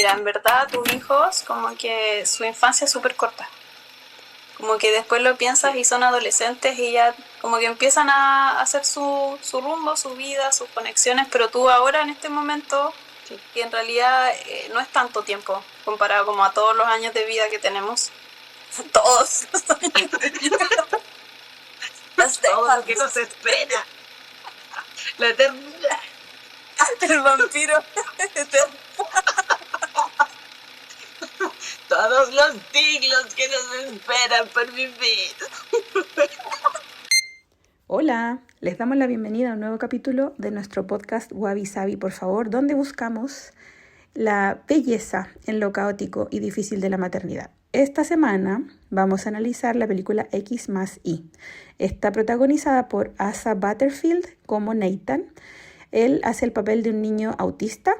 Mira, en verdad tus hijos como que su infancia es súper corta. Como que después lo piensas y son adolescentes y ya como que empiezan a hacer su rumbo, su vida, sus conexiones, pero tú ahora en este momento, que en realidad no es tanto tiempo comparado como a todos los años de vida que tenemos. Todos los años de vida. Todo lo que nos espera. La eternidad. El vampiro eterno. Todos los siglos que nos esperan por vivir. Hola, les damos la bienvenida a un nuevo capítulo de nuestro podcast Wabi Sabi, por favor, donde buscamos la belleza en lo caótico y difícil de la maternidad. Esta semana vamos a analizar la película X más Y. Está protagonizada por Asa Butterfield como Nathan. Él hace el papel de un niño autista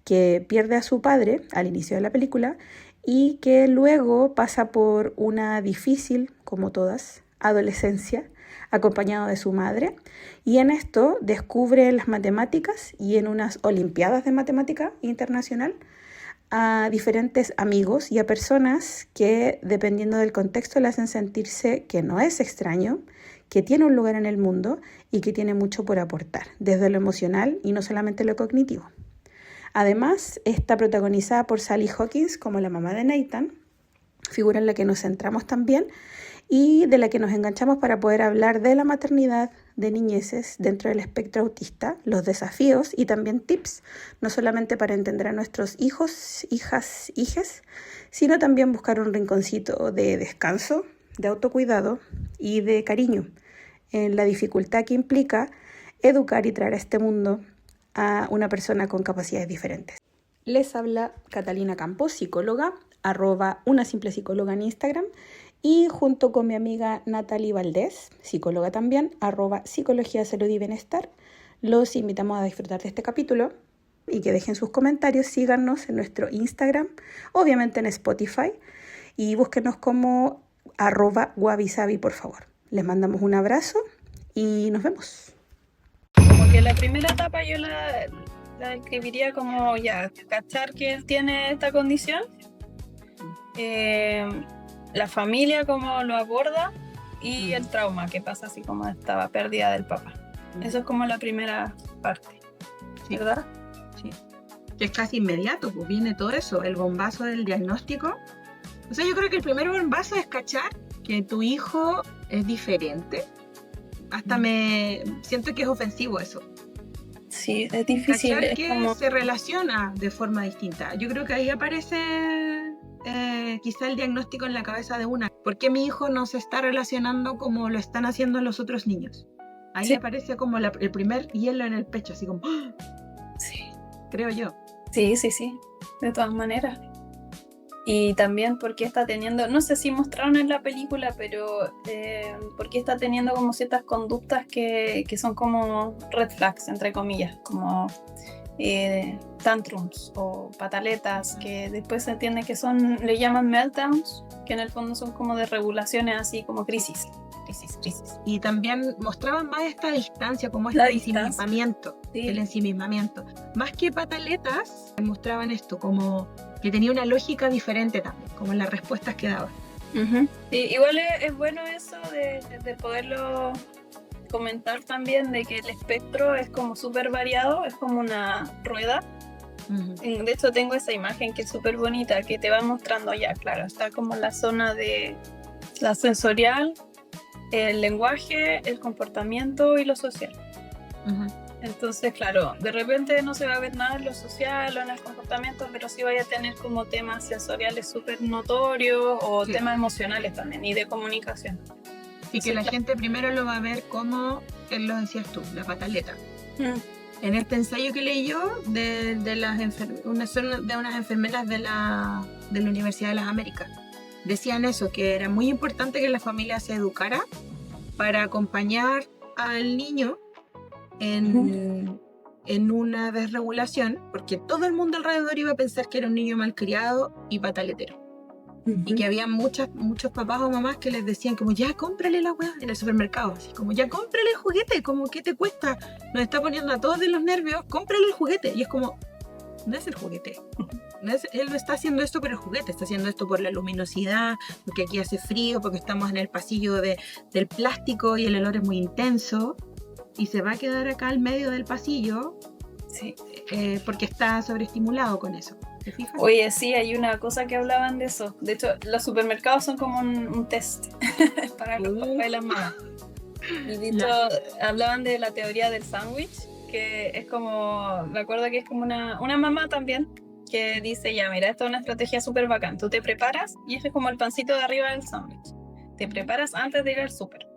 que pierde a su padre al inicio de la película y que luego pasa por una difícil, como todas, adolescencia, acompañado de su madre, y en esto descubre las matemáticas y en unas olimpiadas de matemática internacional a diferentes amigos y a personas que, dependiendo del contexto, le hacen sentirse que no es extraño, que tiene un lugar en el mundo y que tiene mucho por aportar, desde lo emocional y no solamente lo cognitivo. Además, está protagonizada por Sally Hawkins como la mamá de Nathan, figura en la que nos centramos también y de la que nos enganchamos para poder hablar de la maternidad, de niñeces dentro del espectro autista, los desafíos y también tips, no solamente para entender a nuestros hijos, hijas, hijes, sino también buscar un rinconcito de descanso, de autocuidado y de cariño en la dificultad que implica educar y traer a este mundo a una persona con capacidades diferentes. Les habla Catalina Campos, psicóloga, @unasimplepsicóloga en Instagram, y junto con mi amiga Natalie Valdés, psicóloga también, @psicología, salud y bienestar, los invitamos a disfrutar de este capítulo y que dejen sus comentarios, síganos en nuestro Instagram, obviamente en Spotify, y búsquenos como @wabisabi, por favor. Les mandamos un abrazo y nos vemos. Como que la primera etapa yo la describiría como ya, cachar que él tiene esta condición, la familia cómo lo aborda y el trauma que pasa así como esta pérdida del papá. Eso es como la primera parte, ¿verdad? Sí. Que es casi inmediato, pues viene todo eso, el bombazo del diagnóstico. O sea, yo creo que el primer bombazo es cachar que tu hijo es diferente. Hasta me siento que es ofensivo eso. Sí, es difícil. Cachar es que como... se relaciona de forma distinta. Yo creo que ahí aparece quizá el diagnóstico en la cabeza de una. ¿Por qué mi hijo no se está relacionando como lo están haciendo los otros niños? Ahí sí. aparece como el primer hielo en el pecho, así como... ¡Ah! Sí. Creo yo. Sí, de todas maneras. Y también porque está teniendo, no sé si mostraron en la película, pero porque está teniendo como ciertas conductas que son como red flags, entre comillas, como tantrums o pataletas, que después se entiende que son, le llaman meltdowns, que en el fondo son como de regulaciones así como crisis. Y también mostraban más esta distancia, como La este distancia. ensimismamiento, Sí. el ensimismamiento. Más que pataletas, mostraban esto, como que tenía una lógica diferente también, como en las respuestas que daba. Uh-huh. Sí, igual es bueno eso de poderlo comentar también, de que el espectro es como súper variado, es como una rueda. Uh-huh. De hecho tengo esa imagen que es súper bonita, que te va mostrando ya, claro, está como la zona de la sensorial, el lenguaje, el comportamiento y lo social. Uh-huh. Entonces, claro, de repente no se va a ver nada en lo social o en el comportamiento, pero sí vaya a tener como temas sensoriales súper notorios o sí. temas emocionales también y de comunicación. Y que la gente primero lo va a ver como, él lo decías tú, la pataleta. En este ensayo que leí yo de unas enfermeras de la Universidad de las Américas, decían eso, que era muy importante que la familia se educara para acompañar al niño en una desregulación, porque todo el mundo alrededor iba a pensar que era un niño malcriado y pataletero. Y que había muchos papás o mamás que les decían como, ya cómprale la weá en el supermercado, así como, ya cómprale el juguete, como, ¿qué te cuesta? Nos está poniendo a todos de los nervios, cómprale el juguete. Y es como, no es el juguete, Él no está haciendo esto por el juguete, está haciendo esto por la luminosidad, porque aquí hace frío, porque estamos en el pasillo del plástico y el olor es muy intenso. Y se va a quedar acá al medio del pasillo, Sí. Porque está sobreestimulado con eso. ¿Te fijas? Oye, sí, hay una cosa que hablaban de eso. De hecho, los supermercados son como un test para los papás y las mamás. Y dicho, hablaban de la teoría del sándwich, que es como, me acuerdo que es como una mamá también, que dice, ya, mira, esto es una estrategia súper bacán. Tú te preparas y ese es como el pancito de arriba del sándwich. Te preparas antes de ir al súper.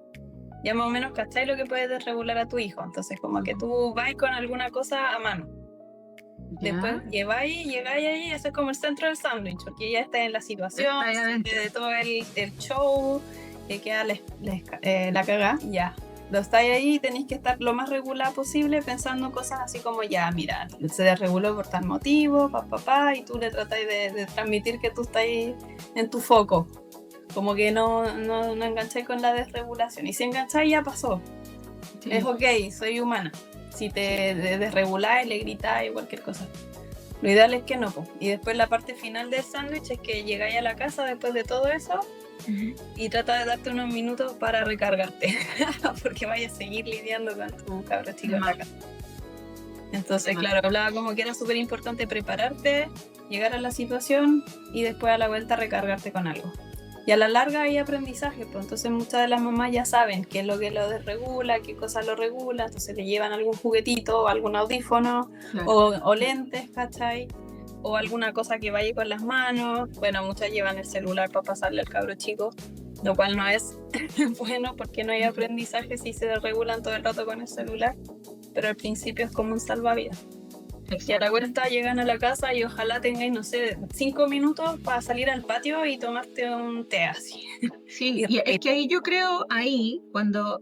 Ya más o menos cachai lo que puedes desregular a tu hijo. Entonces, como que tú vas con alguna cosa a mano. Después llegáis ahí, eso es como el centro del sándwich, porque ya está en la situación, de todo el show, que queda la cagá, ya. Lo estáis ahí y tenéis que estar lo más regular posible pensando cosas así como, ya, mira, se desreguló por tal motivo, y tú le tratáis de transmitir que tú estás ahí en tu foco. Como que no engancháis con la desregulación. Y si engancháis, ya pasó. Sí. Es ok, soy humana. Si te desreguláis, le gritáis o cualquier cosa. Lo ideal es que no. Y después la parte final del sándwich es que llegáis a la casa después de todo eso y trata de darte unos minutos para recargarte. Porque vayas a seguir lidiando con tu cabro chico en la casa. Entonces, claro, hablaba como que era súper importante prepararte, llegar a la situación y después a la vuelta recargarte con algo. Y a la larga hay aprendizaje, pues entonces muchas de las mamás ya saben qué es lo que lo desregula, qué cosa lo regula, entonces le llevan algún juguetito o algún audífono, claro, o lentes, ¿cachai? O alguna cosa que vaya con las manos. Bueno, muchas llevan el celular para pasarle al cabro chico, lo cual no es bueno porque no hay aprendizaje si se desregulan todo el rato con el celular, pero al principio es como un salvavidas. Y a la vuelta llegan a la casa y ojalá tengáis, no sé, 5 minutos para salir al patio y tomarte un té así. Sí, y es que ahí yo creo, cuando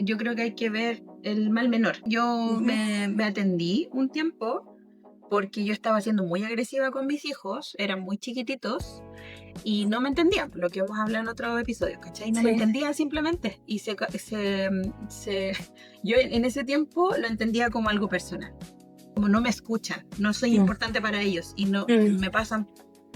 yo creo que hay que ver el mal menor. Yo me atendí un tiempo porque yo estaba siendo muy agresiva con mis hijos, eran muy chiquititos y no me entendían, lo que hemos hablado en otros episodios, ¿cachai? No me entendían simplemente y yo en ese tiempo lo entendía como algo personal. Como no me escuchan, no soy importante para ellos y no me pasan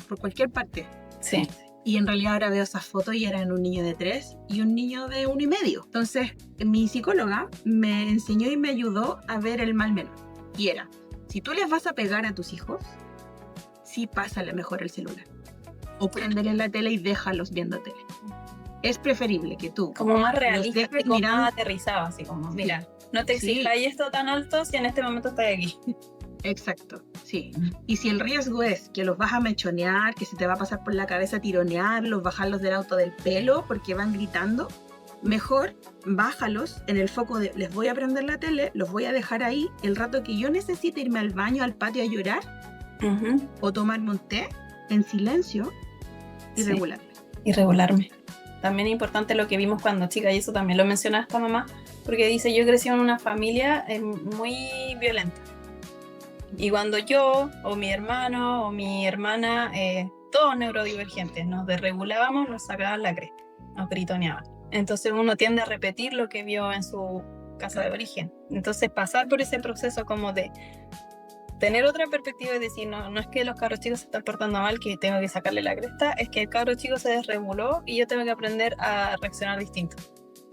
por cualquier parte. Sí. Y en realidad ahora veo esas fotos y eran un niño de 3 y un niño de 1 y medio. Entonces mi psicóloga me enseñó y me ayudó a ver el mal menor. Y era, si tú les vas a pegar a tus hijos, sí pásale mejor el celular. O préndele la tele y déjalos viendo tele. Es preferible que tú... Como más realista, como más aterrizado, así como, mira... No te exijáis esto tan alto si en este momento estás aquí. Exacto, sí. Y si el riesgo es que los vas a mechonear, que se te va a pasar por la cabeza tironearlos, bajarlos del auto del pelo porque van gritando, mejor bájalos en el foco de les voy a prender la tele, los voy a dejar ahí, el rato que yo necesite irme al baño, al patio a llorar, o tomarme un té en silencio y regularme. Y regularme. También es importante lo que vimos cuando chica, y eso también lo menciona esta mamá, porque dice, yo crecí en una familia muy violenta. Y cuando yo, o mi hermano, o mi hermana, todos neurodivergentes, nos desregulábamos, nos sacaban la cresta, nos gritoneaban. Entonces uno tiende a repetir lo que vio en su casa de origen. Entonces pasar por ese proceso como de tener otra perspectiva y decir, no es que los cabros chicos se están portando mal, que tengo que sacarle la cresta, es que el cabro chico se desreguló y yo tengo que aprender a reaccionar distinto.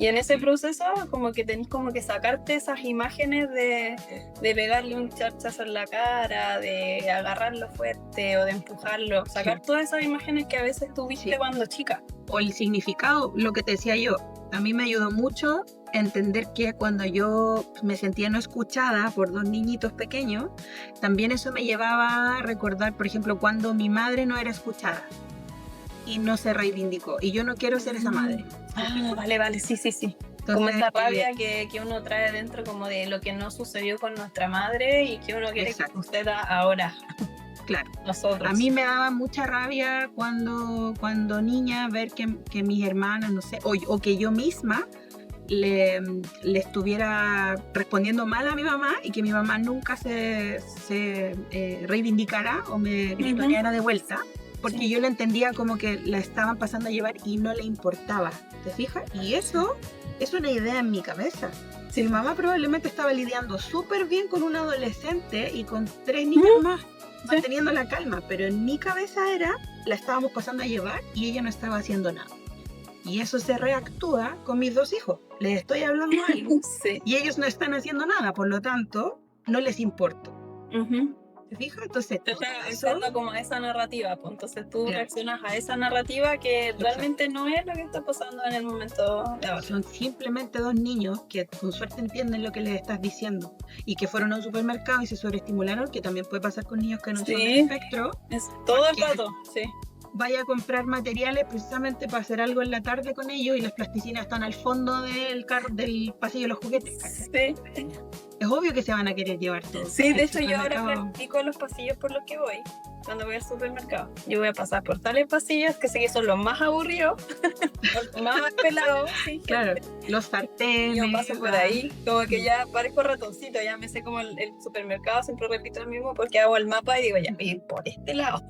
Y en ese proceso como que tenés como que sacarte esas imágenes de pegarle un charchazo en la cara, de agarrarlo fuerte o de empujarlo, sacar todas esas imágenes que a veces tuviste cuando chica. O el significado, lo que te decía yo, a mí me ayudó mucho entender que cuando yo me sentía no escuchada por 2 niñitos pequeños, también eso me llevaba a recordar, por ejemplo, cuando mi madre no era escuchada y no se reivindicó, y yo no quiero ser esa madre. Vale, sí. Entonces, como esa rabia que uno trae dentro como de lo que no sucedió con nuestra madre y que uno quiere que suceda ahora. Claro, nosotros. A mí me daba mucha rabia cuando niña ver que mis hermanas, no sé, o que yo misma le estuviera respondiendo mal a mi mamá y que mi mamá nunca se reivindicara o me gritoneara de vuelta, porque yo la entendía como que la estaban pasando a llevar y no le importaba, ¿te fijas? Y eso es una idea en mi cabeza. Si mi mamá probablemente estaba lidiando súper bien con un adolescente y con 3 niños más, manteniendo la calma, pero en mi cabeza la estábamos pasando a llevar y ella no estaba haciendo nada. Y eso se reactúa con mis 2 hijos. Les estoy hablando algo Sí. y ellos no están haciendo nada, por lo tanto, no les importo. Ujú. ¿Te fijas? Entonces, Te está eso, usando como esa narrativa, pues entonces tú Claro. reaccionas a esa narrativa que Exacto. realmente no es lo que está pasando en el momento de ahora. son simplemente 2 niños que con suerte entienden lo que les estás diciendo y que fueron a un supermercado y se sobreestimularon, que también puede pasar con niños que no son Sí. de espectro. Es todo el Porque- rato, sí. Vaya a comprar materiales precisamente para hacer algo en la tarde con ellos y las plasticinas están al fondo del pasillo de los juguetes. ¿cachai? Sí, Es obvio que se van a querer llevar todo. sí, de El hecho yo ahora supermercado- practico los pasillos por los que voy. Cuando voy al supermercado, yo voy a pasar por tales pasillos que sé que son los más aburridos, los más pelados, sí. Claro, los Y sartenes. yo paso por ahí, como que ya parezco ratoncito, ya me sé como el supermercado, siempre repito el mismo porque hago el mapa y digo, ya, ir por este lado,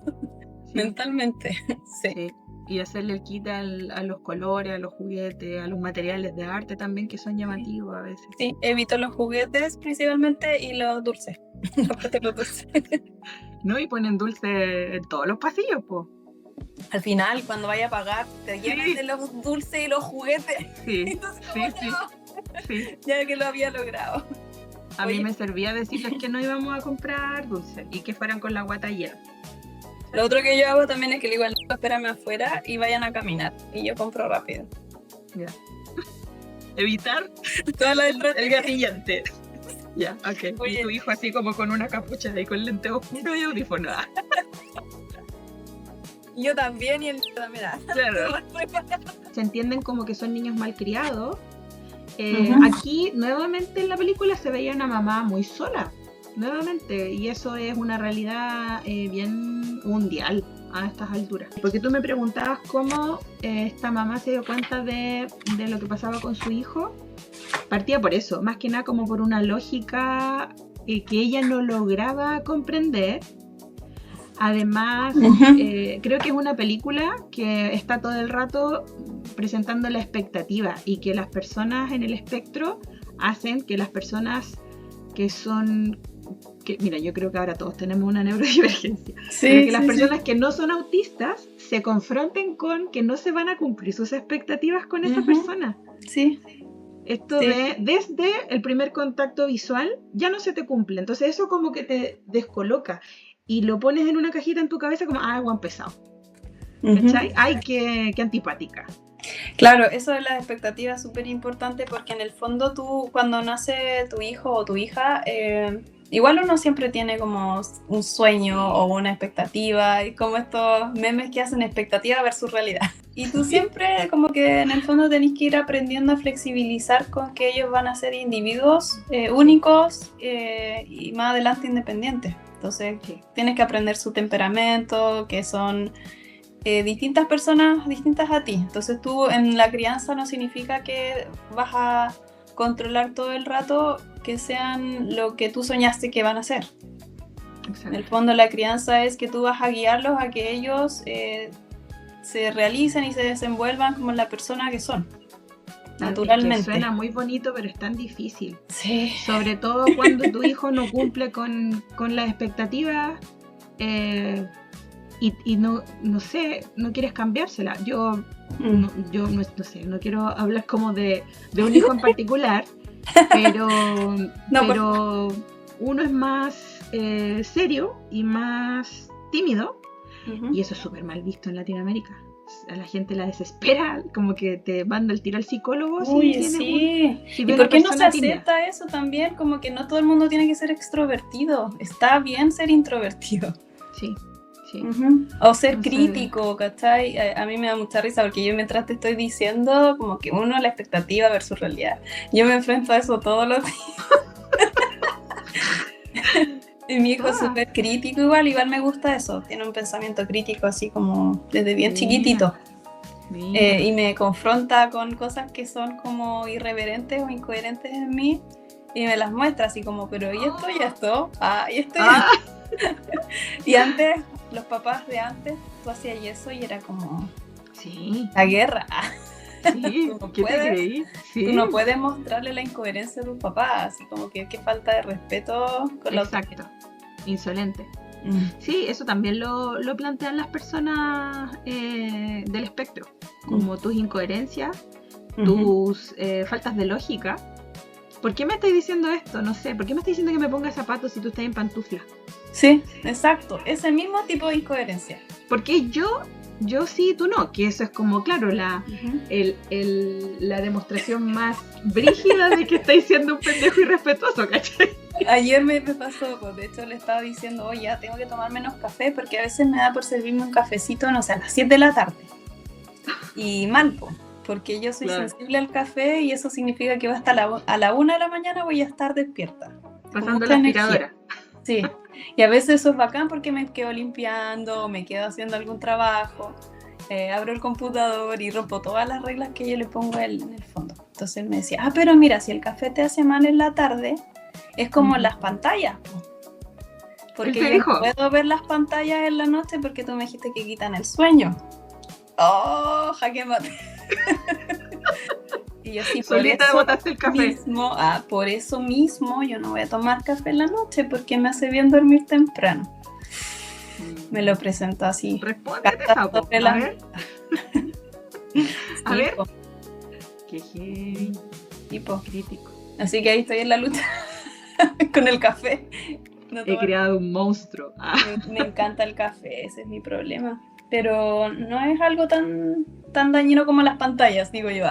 Sí, mentalmente. Sí. sí. Y hacerle el kit a los colores, a los juguetes, a los materiales de arte también que son llamativos a veces. Sí, evito los juguetes principalmente y los dulces. La parte de los dulces. ¿No? Y ponen dulce en todos los pasillos, pues. Al final, cuando vaya a pagar, te llenas Sí. de los dulces y los juguetes. Sí, Entonces, sí, como sí, yo, sí. ya que lo había logrado. A mí Oye. me servía decirles que no íbamos a comprar dulces y que fueran con la guata llena. Lo otro que yo hago también es que le digo al niño, espérame afuera y vayan a caminar. Y yo compro rápido. Ya. Evitar Toda la el estrategia. gatillante. Ya, ok. Oye. Y tu hijo así como con una capucha y con lente oscuro y audífono. Ah, Yo también y el niño también. claro. Se entienden como que son niños malcriados. Ujú. Aquí, nuevamente en la película, se veía una mamá muy sola. Nuevamente. Y eso es una realidad bien mundial a estas alturas. Porque tú me preguntabas cómo esta mamá se dio cuenta de lo que pasaba con su hijo. Partía por eso, más que nada como por una lógica que ella no lograba comprender. Además, Ujú. creo que es una película que está todo el rato presentando la expectativa y que las personas en el espectro hacen que las personas que son... mira, yo creo que ahora todos tenemos una neurodivergencia. Pero que las personas que no son autistas se confronten con que no se van a cumplir sus expectativas con esa Ujú. persona. Sí. Esto Sí. desde el primer contacto visual ya no se te cumple. Entonces eso como que te descoloca y lo pones en una cajita en tu cabeza como, guan pesado. ¿Cachai? Ay, qué antipática. Claro, eso de las expectativas es súper importante porque en el fondo tú, cuando nace tu hijo o tu hija, igual uno siempre tiene como un sueño o una expectativa, y como estos memes que hacen expectativa versus realidad. Y tú siempre como que en el fondo tenés que ir aprendiendo a flexibilizar con que ellos van a ser individuos únicos y más adelante independientes. Entonces tienes que aprender su temperamento, que son distintas personas distintas a ti. Entonces tú en la crianza no significa que vas a controlar todo el rato que sean lo que tú soñaste que van a ser. En el fondo la crianza es que tú vas a guiarlos a que ellos se realicen y se desenvuelvan como la persona que son, naturalmente. Que suena muy bonito, pero es tan difícil. Sí. Sobre todo cuando tu hijo no cumple con las expectativas y no sé, no quieres cambiársela. Yo no sé, no quiero hablar como de un hijo en particular, pero uno es más serio y más tímido, y eso es súper mal visto en Latinoamérica. A la gente la desespera, como que te manda el tiro al psicólogo. Uy, sí. ¿Y por qué no se acepta eso también? Como que no todo el mundo tiene que ser extrovertido. Está bien ser introvertido. Sí. Sí. O ser crítico, ¿cachai? A mí me da mucha risa porque yo mientras te estoy diciendo como que uno la expectativa versus realidad. Yo me enfrento a eso todos los días. Y mi hijo es súper crítico igual me gusta eso. Tiene un pensamiento crítico así como desde bien chiquitito. Y me confronta con cosas que son como irreverentes o incoherentes en mí y me las muestra así como, pero ¿y esto y esto? Y esto y esto. Y antes, los papás de antes, tú hacías eso y era como la guerra. Sí, ¿qué te creí? Sí. Tú no puedes mostrarle la incoherencia a tus papás, así como que qué falta de respeto con los. Exacto, insolente. Sí, eso también lo plantean las personas del espectro, como tus incoherencias, tus faltas de lógica. ¿Por qué me estáis diciendo esto? No sé, ¿por qué me estáis diciendo que me ponga zapatos si tú estás en pantuflas? Sí, exacto, ese mismo tipo de incoherencia. Porque yo sí, tú no, que eso es como, claro, la demostración más brígida de que estáis siendo un pendejo irrespetuoso, ¿cachai? Ayer me pasó, pues de hecho le estaba diciendo, oye, ya tengo que tomar menos café porque a veces me da por servirme un cafecito, no sé, a las 7 de la tarde. Y mal, pues, porque yo soy sensible al café y eso significa que hasta a la 1 de la mañana voy a estar despierta. Pasando la aspiradora. Sí, y a veces eso es bacán porque me quedo limpiando, me quedo haciendo algún trabajo, abro el computador y rompo todas las reglas que yo le pongo en el fondo. Entonces él me decía, pero mira, si el café te hace mal en la tarde, es como las pantallas. Porque yo no puedo ver las pantallas en la noche porque tú me dijiste que quitan el sueño. ¡Oh, jaque mate! Y yo sí, solita botaste el café. Por eso mismo yo no voy a tomar café en la noche porque me hace bien dormir temprano. Me lo presentó así. Respóndete, Sapo. A ver. Qué heavy. Tipo crítico. Así que ahí estoy en la lucha con el café. He creado un monstruo. Me encanta el café, ese es mi problema. Pero no es algo tan dañino como las pantallas, digo yo.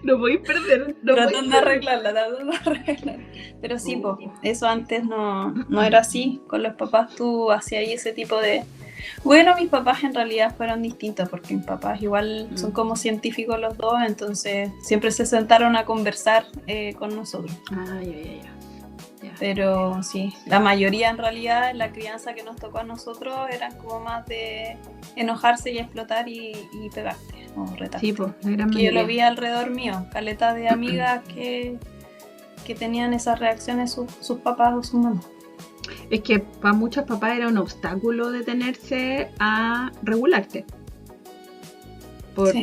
No voy a perder. Tratando de arreglarla. Pero sí, eso antes no era así. Con los papás tú hacías ahí ese tipo de... Bueno, mis papás en realidad fueron distintos porque mis papás igual son como científicos los dos, entonces siempre se sentaron a conversar con nosotros. Ya. Pero sí, la mayoría en realidad, la crianza que nos tocó a nosotros eran como más de enojarse y explotar y pegarte o retarte. Sí, pues, que yo lo vi alrededor mío, caleta de amigas que tenían esas reacciones sus papás o sus mamás. Es que para muchos papás era un obstáculo detenerse a regularte.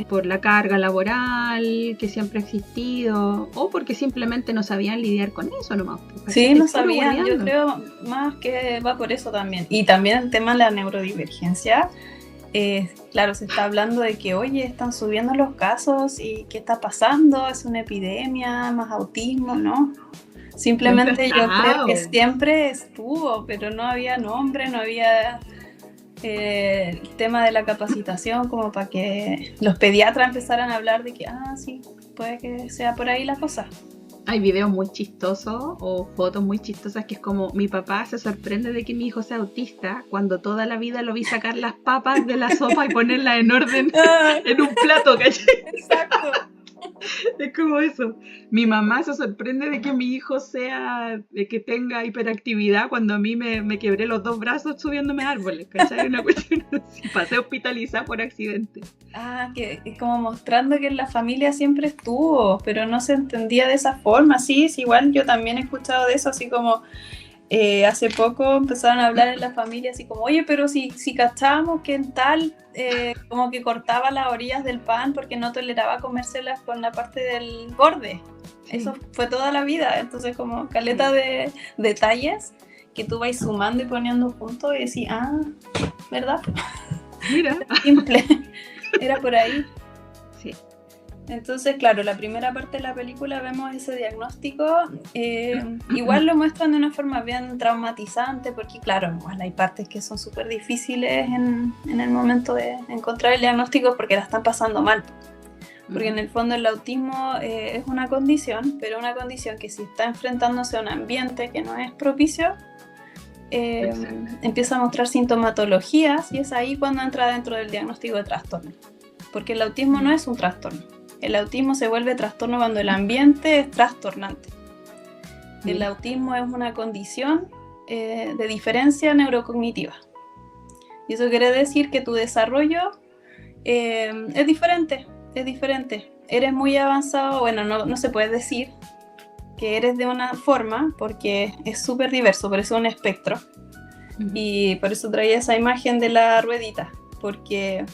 Por la carga laboral que siempre ha existido, o porque simplemente no sabían lidiar con eso nomás. Sí, no sabían, yo creo más que va por eso también. Y también el tema de la neurodivergencia, claro, se está hablando de que, oye, están subiendo los casos y ¿qué está pasando? ¿Es una epidemia? ¿Más autismo? ¿No? Simplemente yo creo que siempre estuvo, pero no había nombre, no había... el tema de la capacitación como para que los pediatras empezaran a hablar de que sí, puede que sea por ahí la cosa. Hay videos muy chistosos o fotos muy chistosas que es como mi papá se sorprende de que mi hijo sea autista cuando toda la vida lo vi sacar las papas de la sopa y ponerlas en orden en un plato, ¿cachai? Exacto. Es como eso. Mi mamá se sorprende de que mi hijo de que tenga hiperactividad cuando a mí me quebré los 2 brazos subiéndome árboles, ¿cachai? Una cuestión así, pasé hospitalizada por accidente. Que es como mostrando que en la familia siempre estuvo, pero no se entendía de esa forma. Sí, igual yo también he escuchado de eso, así como hace poco empezaron a hablar en la familia así como, oye, pero si cachábamos que en tal, como que cortaba las orillas del pan porque no toleraba comérselas con la parte del borde. Sí. Eso fue toda la vida, entonces como caleta de detalles que tú vais sumando y poniendo juntos y decís, ¿verdad? Mira. Simple, era por ahí. Sí. Entonces, claro, la primera parte de la película vemos ese diagnóstico, igual lo muestran de una forma bien traumatizante, porque claro, igual hay partes que son súper difíciles en el momento de encontrar el diagnóstico porque la están pasando mal. Porque en el fondo el autismo es una condición, pero una condición que si está enfrentándose a un ambiente que no es propicio, empieza a mostrar sintomatologías y es ahí cuando entra dentro del diagnóstico de trastorno. Porque el autismo no es un trastorno. El autismo se vuelve trastorno cuando el ambiente es trastornante. El autismo es una condición de diferencia neurocognitiva. Y eso quiere decir que tu desarrollo es diferente. Eres muy avanzado, bueno, no se puede decir que eres de una forma porque es súper diverso, por eso es un espectro. Y por eso traía esa imagen de la ruedita, porque...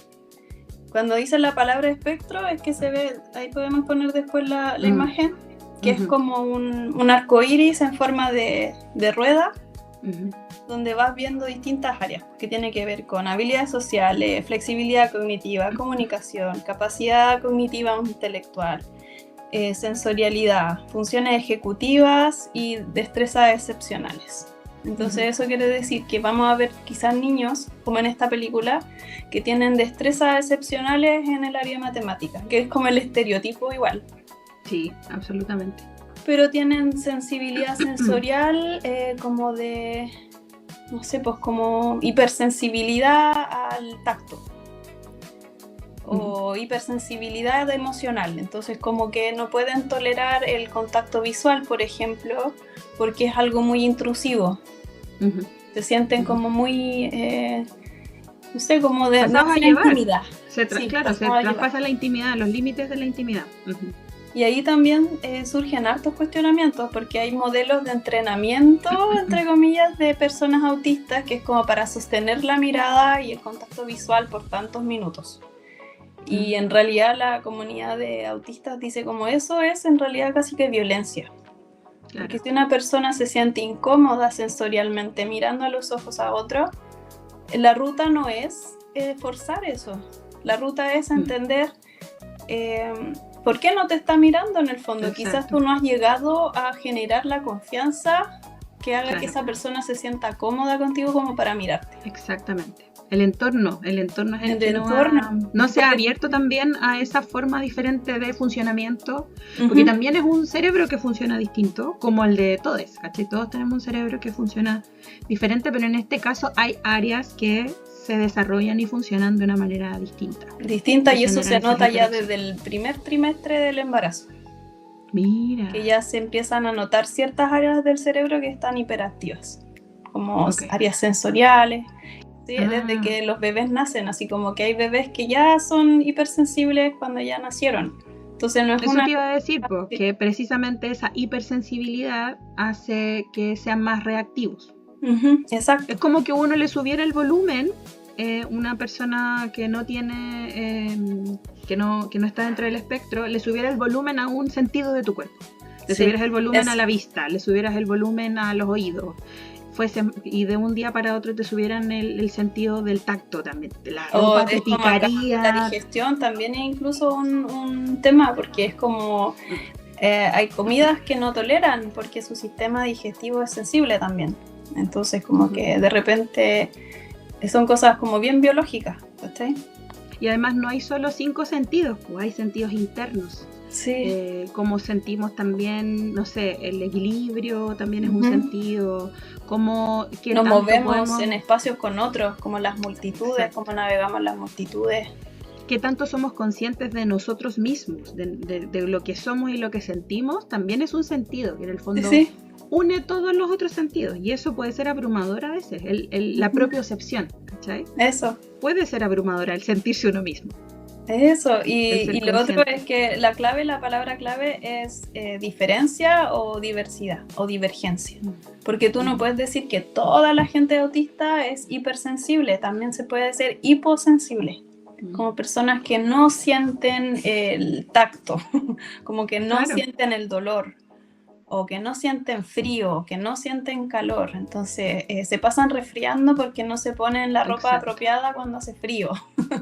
Cuando dicen la palabra espectro es que se ve, ahí podemos poner después la imagen, que es como un arco iris en forma de rueda, donde vas viendo distintas áreas que tienen que ver con habilidades sociales, flexibilidad cognitiva, comunicación, capacidad cognitiva o intelectual, sensorialidad, funciones ejecutivas y destrezas excepcionales. Entonces eso quiere decir que vamos a ver quizás niños, como en esta película, que tienen destrezas excepcionales en el área de matemáticas, que es como el estereotipo igual. Sí, absolutamente. Pero tienen sensibilidad sensorial como de, no sé, pues como hipersensibilidad al tacto. O hipersensibilidad emocional. Entonces como que no pueden tolerar el contacto visual, por ejemplo, porque es algo muy intrusivo. Se sienten como muy, no sé, como de no intimidad. Claro, se traspasa la intimidad, los límites de la intimidad. Y ahí también surgen hartos cuestionamientos, porque hay modelos de entrenamiento, entre comillas, de personas autistas, que es como para sostener la mirada y el contacto visual por tantos minutos. Y en realidad la comunidad de autistas dice como eso es en realidad casi que violencia. Claro. Porque si una persona se siente incómoda sensorialmente mirando a los ojos a otro, la ruta no es forzar eso. La ruta es entender por qué no te está mirando en el fondo. Exacto. Quizás tú no has llegado a generar la confianza que haga que esa persona se sienta cómoda contigo como para mirarte. Exactamente. El entorno es el que no se ha abierto también a esa forma diferente de funcionamiento, porque también es un cerebro que funciona distinto, como el de todos, ¿cachai? Todos tenemos un cerebro que funciona diferente, pero en este caso hay áreas que se desarrollan y funcionan de una manera distinta. Y eso se nota ya desde el primer trimestre del embarazo. Mira. Que ya se empiezan a notar ciertas áreas del cerebro que están hiperactivas, como áreas sensoriales. Sí, desde que los bebés nacen, así como que hay bebés que ya son hipersensibles cuando ya nacieron. Entonces no es eso te iba a decir, que precisamente esa hipersensibilidad hace que sean más reactivos. Exacto. Es como que uno le subiera el volumen, una persona que no tiene, que no está dentro del espectro, le subiera el volumen a un sentido de tu cuerpo. Le subieras el volumen a la vista, le subieras el volumen a los oídos. Y de un día para otro te subieran el sentido del tacto también, de la ropa te picaría. La digestión también es incluso un tema, porque es como hay comidas que no toleran porque su sistema digestivo es sensible también. Entonces como que de repente son cosas como bien biológicas, ¿sí? Y además no hay solo 5 sentidos, pues hay sentidos internos. Sí. Como sentimos también, no sé, el equilibrio también es un sentido, como que nos movemos en espacios con otros, como las multitudes. Exacto. Como navegamos las multitudes. Que tanto somos conscientes de nosotros mismos, de lo que somos y lo que sentimos, también es un sentido que en el fondo une todos los otros sentidos, y eso puede ser abrumador a veces, la propiocepción, ¿cachai? Eso. Puede ser abrumadora el sentirse uno mismo. Eso, y lo otro es que la palabra clave es diferencia o diversidad o divergencia, porque tú no puedes decir que toda la gente autista es hipersensible, también se puede ser hiposensible, como personas que no sienten el tacto, como que no sienten el dolor, o que no sienten frío, que no sienten calor, entonces se pasan resfriando porque no se ponen la ropa apropiada cuando hace frío.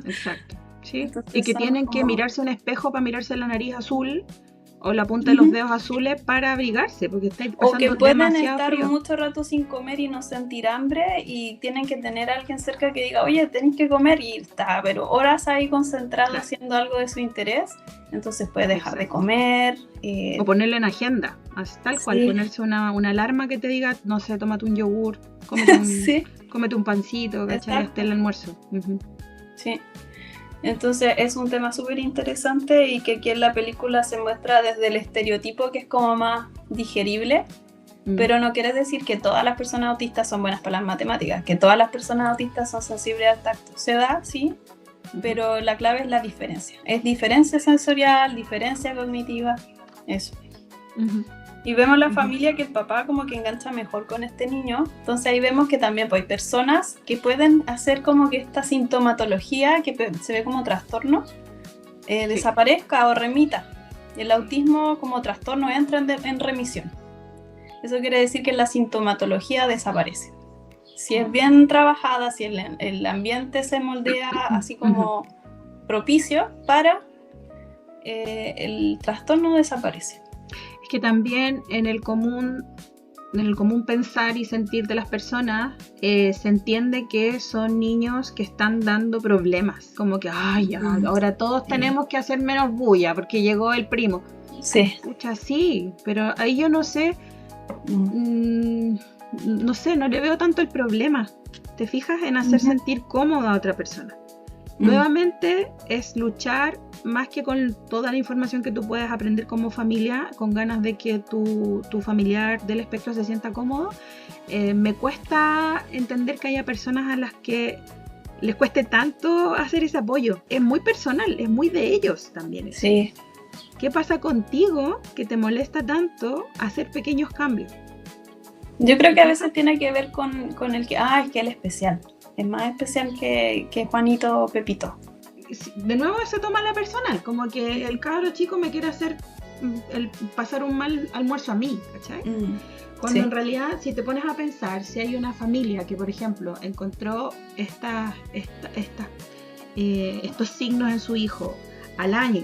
Exacto. Sí. Entonces, y que tienen que mirarse un espejo para mirarse la nariz azul o la punta de los dedos azules para abrigarse, porque está pasando o que pueden estar frío. Mucho rato sin comer y no sentir hambre, y tienen que tener a alguien cerca que diga, oye, tenéis que comer, y está, pero horas ahí concentrado haciendo algo de su interés, entonces puede dejar de comer. O ponerle en agenda, tal cual, ponerse una alarma que te diga, no sé, tómate un yogur, cómete un pancito, ¿cachai? Hasta el almuerzo. Sí. Entonces es un tema súper interesante, y que aquí en la película se muestra desde el estereotipo, que es como más digerible, pero no quiere decir que todas las personas autistas son buenas para las matemáticas, que todas las personas autistas son sensibles al tacto. Se da, sí, pero la clave es la diferencia. Es diferencia sensorial, diferencia cognitiva, eso. Y vemos la familia que el papá como que engancha mejor con este niño. Entonces ahí vemos que también hay personas que pueden hacer como que esta sintomatología, que se ve como trastorno, desaparezca o remita. El autismo como trastorno entra en remisión. eso quiere decir que la sintomatología desaparece. Si es bien trabajada, si el ambiente se moldea así como propicio para el trastorno desaparece. Es que también en el común pensar y sentir de las personas se entiende que son niños que están dando problemas, como que ahora todos tenemos que hacer menos bulla porque llegó el primo. Sí. Escucha, sí, pero ahí yo no sé, no le veo tanto el problema. ¿Te fijas? En hacer sentir cómoda a otra persona. Nuevamente es luchar más que con toda la información que tú puedes aprender como familia, con ganas de que tu familiar del espectro se sienta cómodo. Me cuesta entender que haya personas a las que les cueste tanto hacer ese apoyo. Es muy personal, es muy de ellos también. Sí. ¿Qué pasa contigo que te molesta tanto hacer pequeños cambios? Yo creo que a veces tiene que ver con el que, es que él es especial. Es más especial que Juanito o Pepito. De nuevo se toma la personal, como que el cabro chico me quiere hacer pasar un mal almuerzo a mí, ¿cachai? Cuando en realidad, si te pones a pensar, si hay una familia que, por ejemplo, encontró estos signos en su hijo al año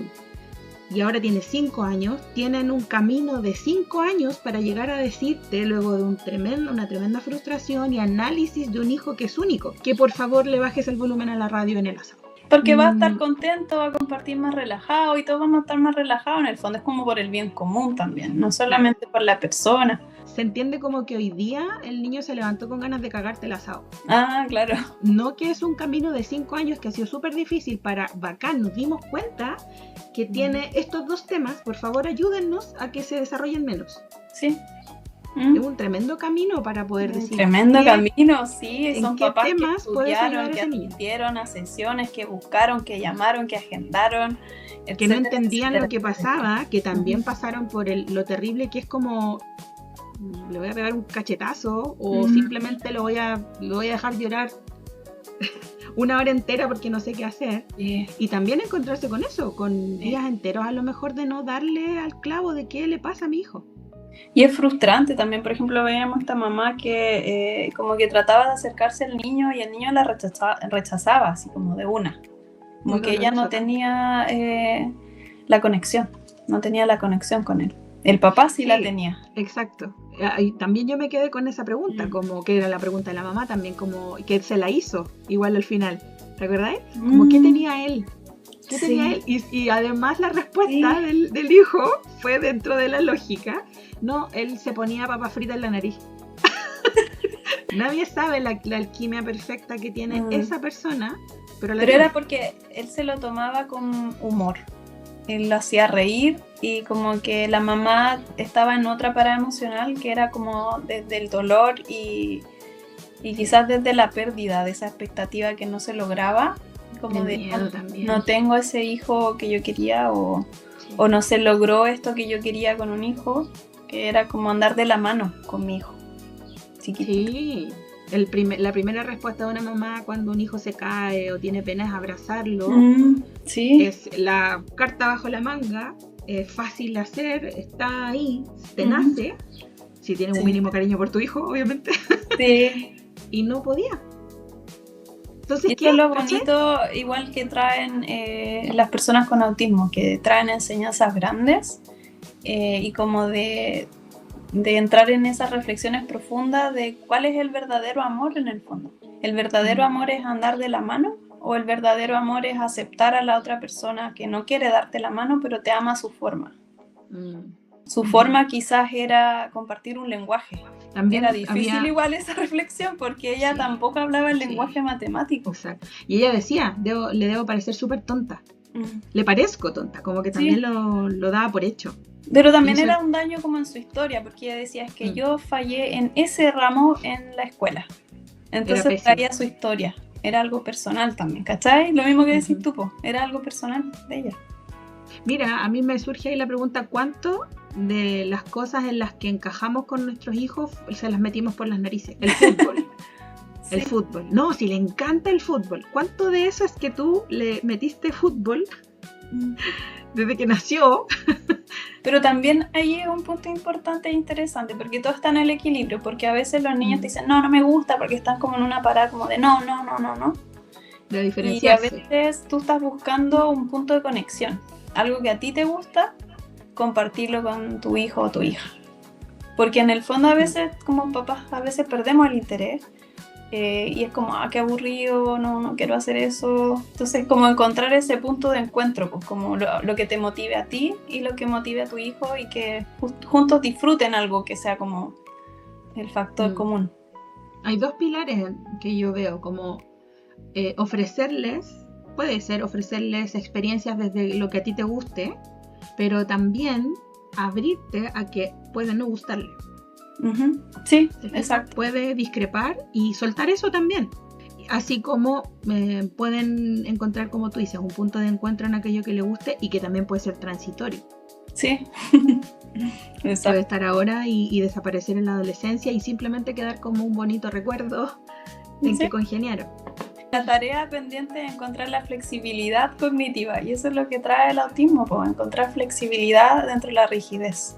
y ahora tiene 5 años, tienen un camino de 5 años para llegar a decirte, luego de una tremenda frustración y análisis de un hijo que es único, que por favor le bajes el volumen a la radio en el asado. Porque va a estar contento, va a compartir más relajado y todos vamos a estar más relajados. En el fondo es como por el bien común también, no solamente por la persona. Se entiende como que hoy día el niño se levantó con ganas de cagarte el asado. Claro. No que es un camino de 5 años que ha sido súper difícil bacán, nos dimos cuenta que tiene estos 2 temas, por favor ayúdennos a que se desarrollen menos. Sí. Es un tremendo camino para poder decir. Tremendo camino, sí. Son papás que estudiaron, que asistieron a sesiones, que buscaron, que llamaron, que agendaron, etcétera, que no entendían lo que pasaba, que también pasaron por lo terrible que es como le voy a pegar un cachetazo o simplemente lo voy a dejar llorar 1 hora entera porque no sé qué hacer. Y también encontrarse con eso, con días enteros a lo mejor de no darle al clavo de qué le pasa a mi hijo. Y es frustrante también. Por ejemplo, veíamos esta mamá que como que trataba de acercarse al niño y el niño la rechazaba así como de una. Como que ella no tenía la conexión, no tenía la conexión con él. El papá sí la tenía. Exacto. Y también yo me quedé con esa pregunta, como que era la pregunta de la mamá también, como que se la hizo igual al final. ¿Te acordáis? Como ¿qué tenía él? ¿Qué tenía él? Y además la respuesta del hijo fue dentro de la lógica. No, él se ponía papas fritas en la nariz. Nadie sabe la alquimia perfecta que tiene esa persona. Pero era porque él se lo tomaba con humor. Él lo hacía reír y como que la mamá estaba en otra parada emocional que era como desde el dolor y quizás desde la pérdida de esa expectativa que no se lograba, como de no tengo ese hijo que yo quería o no se logró esto que yo quería con un hijo, que era como andar de la mano con mi hijo chiquitito. Sí. La primera respuesta de una mamá cuando un hijo se cae o tiene pena es abrazarlo. Es la carta bajo la manga, es fácil de hacer, está ahí, te nace, si tienes un mínimo cariño por tu hijo, obviamente. Sí. Y no podía. Entonces, ¿qué es lo bonito igual que traen las personas con autismo? Que traen enseñanzas grandes y como de entrar en esas reflexiones profundas de cuál es el verdadero amor en el fondo. ¿El verdadero amor es andar de la mano? ¿O el verdadero amor es aceptar a la otra persona que no quiere darte la mano pero te ama a su forma? Su forma quizás era compartir un lenguaje. También era difícil igual esa reflexión porque ella tampoco hablaba el lenguaje matemático. Exacto. Y ella decía, le debo parecer súper tonta. Le parezco tonta, como que también lo daba por hecho. Pero también era un daño como en su historia, porque ella decía, es que yo fallé en ese ramo en la escuela. Entonces traía su historia. Era algo personal también, ¿cachai? Lo mismo que decís tú, era algo personal de ella. Mira, a mí me surge ahí la pregunta, ¿cuánto de las cosas en las que encajamos con nuestros hijos se las metimos por las narices? El fútbol. El fútbol. No, si le encanta el fútbol. ¿Cuánto de eso es que tú le metiste fútbol desde que nació? Pero también ahí es un punto importante e interesante, porque todo está en el equilibrio, porque a veces los niños te dicen, no me gusta, porque están como en una parada como de no. De Y a diferenciarse. veces tú estás buscando un punto de conexión, algo que a ti te gusta, compartirlo con tu hijo o tu hija. Porque en el fondo a veces, como papás, a veces perdemos el interés. Y es como, qué aburrido, no quiero hacer eso. Entonces, como encontrar ese punto de encuentro, pues como lo que te motive a ti y lo que motive a tu hijo y que juntos disfruten algo que sea como el factor común. Hay dos pilares que yo veo, como puede ser ofrecerles experiencias desde lo que a ti te guste, pero también abrirte a que puede no gustarle. Sí, exacto. Puede discrepar y soltar eso también. Así como pueden encontrar, como tú dices, un punto de encuentro en aquello que le guste y que también puede ser transitorio. Sí. Exacto. Puede estar ahora y desaparecer en la adolescencia y simplemente quedar como un bonito recuerdo en que congeniaron. La tarea pendiente es encontrar la flexibilidad cognitiva, y eso es lo que trae el autismo, pues, encontrar flexibilidad dentro de la rigidez.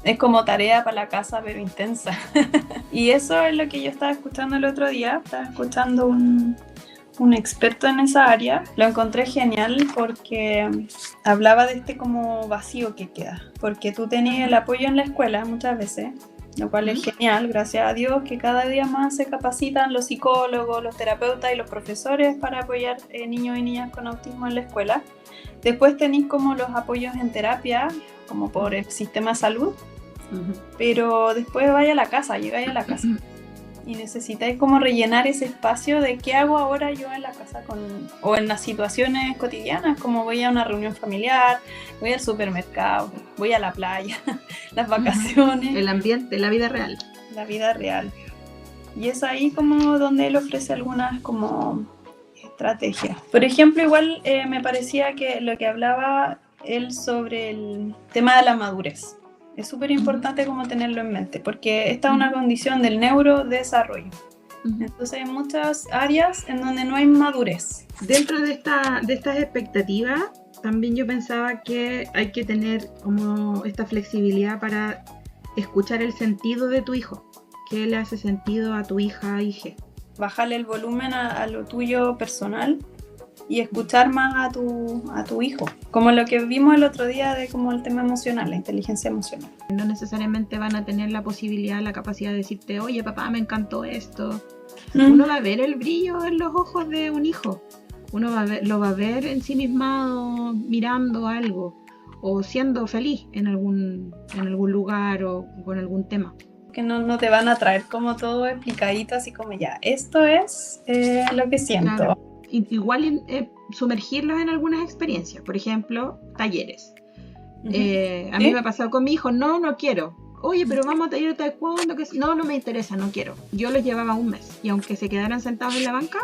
Es como tarea para la casa, pero intensa. Y eso es lo que yo estaba escuchando el otro día. Estaba escuchando un experto en esa área. Lo encontré genial porque hablaba de este como vacío que queda. Porque tú tenías el apoyo en la escuela muchas veces, lo cual es genial, gracias a Dios, que cada día más se capacitan los psicólogos, los terapeutas y los profesores para apoyar niños y niñas con autismo en la escuela. Después tenéis como los apoyos en terapia, como por el sistema de salud, pero después llegáis a la casa y necesitáis como rellenar ese espacio de qué hago ahora yo en la casa o en las situaciones cotidianas, como voy a una reunión familiar, voy al supermercado, voy a la playa, las vacaciones. El ambiente, la vida real. La vida real. Y es ahí como donde él ofrece algunas como estrategias. Por ejemplo, igual me parecía que lo que hablaba él sobre el tema de la madurez es súper importante como tenerlo en mente, porque esta es una condición del neurodesarrollo. Entonces hay muchas áreas en donde no hay madurez. Dentro de estas expectativas, también yo pensaba que hay que tener como esta flexibilidad para escuchar el sentido de tu hijo. ¿Qué le hace sentido a tu hija, hija? Bajarle el volumen a lo tuyo personal y escuchar más a tu hijo, como lo que vimos el otro día de como el tema emocional, la inteligencia emocional. No necesariamente van a tener la posibilidad, la capacidad de decirte, oye papá, me encantó esto. Uno va a ver el brillo en los ojos de un hijo, uno lo va a ver ensimismado mirando algo o siendo feliz en algún lugar o con algún tema. Que no te van a traer como todo explicadito, así como ya, esto es lo que siento. Claro. Igual sumergirlos en algunas experiencias, por ejemplo, talleres. A mí me ha pasado con mi hijo, no quiero. Oye, pero vamos a taller de taekwondo, no me interesa, no quiero. Yo los llevaba un mes y aunque se quedaran sentados en la banca,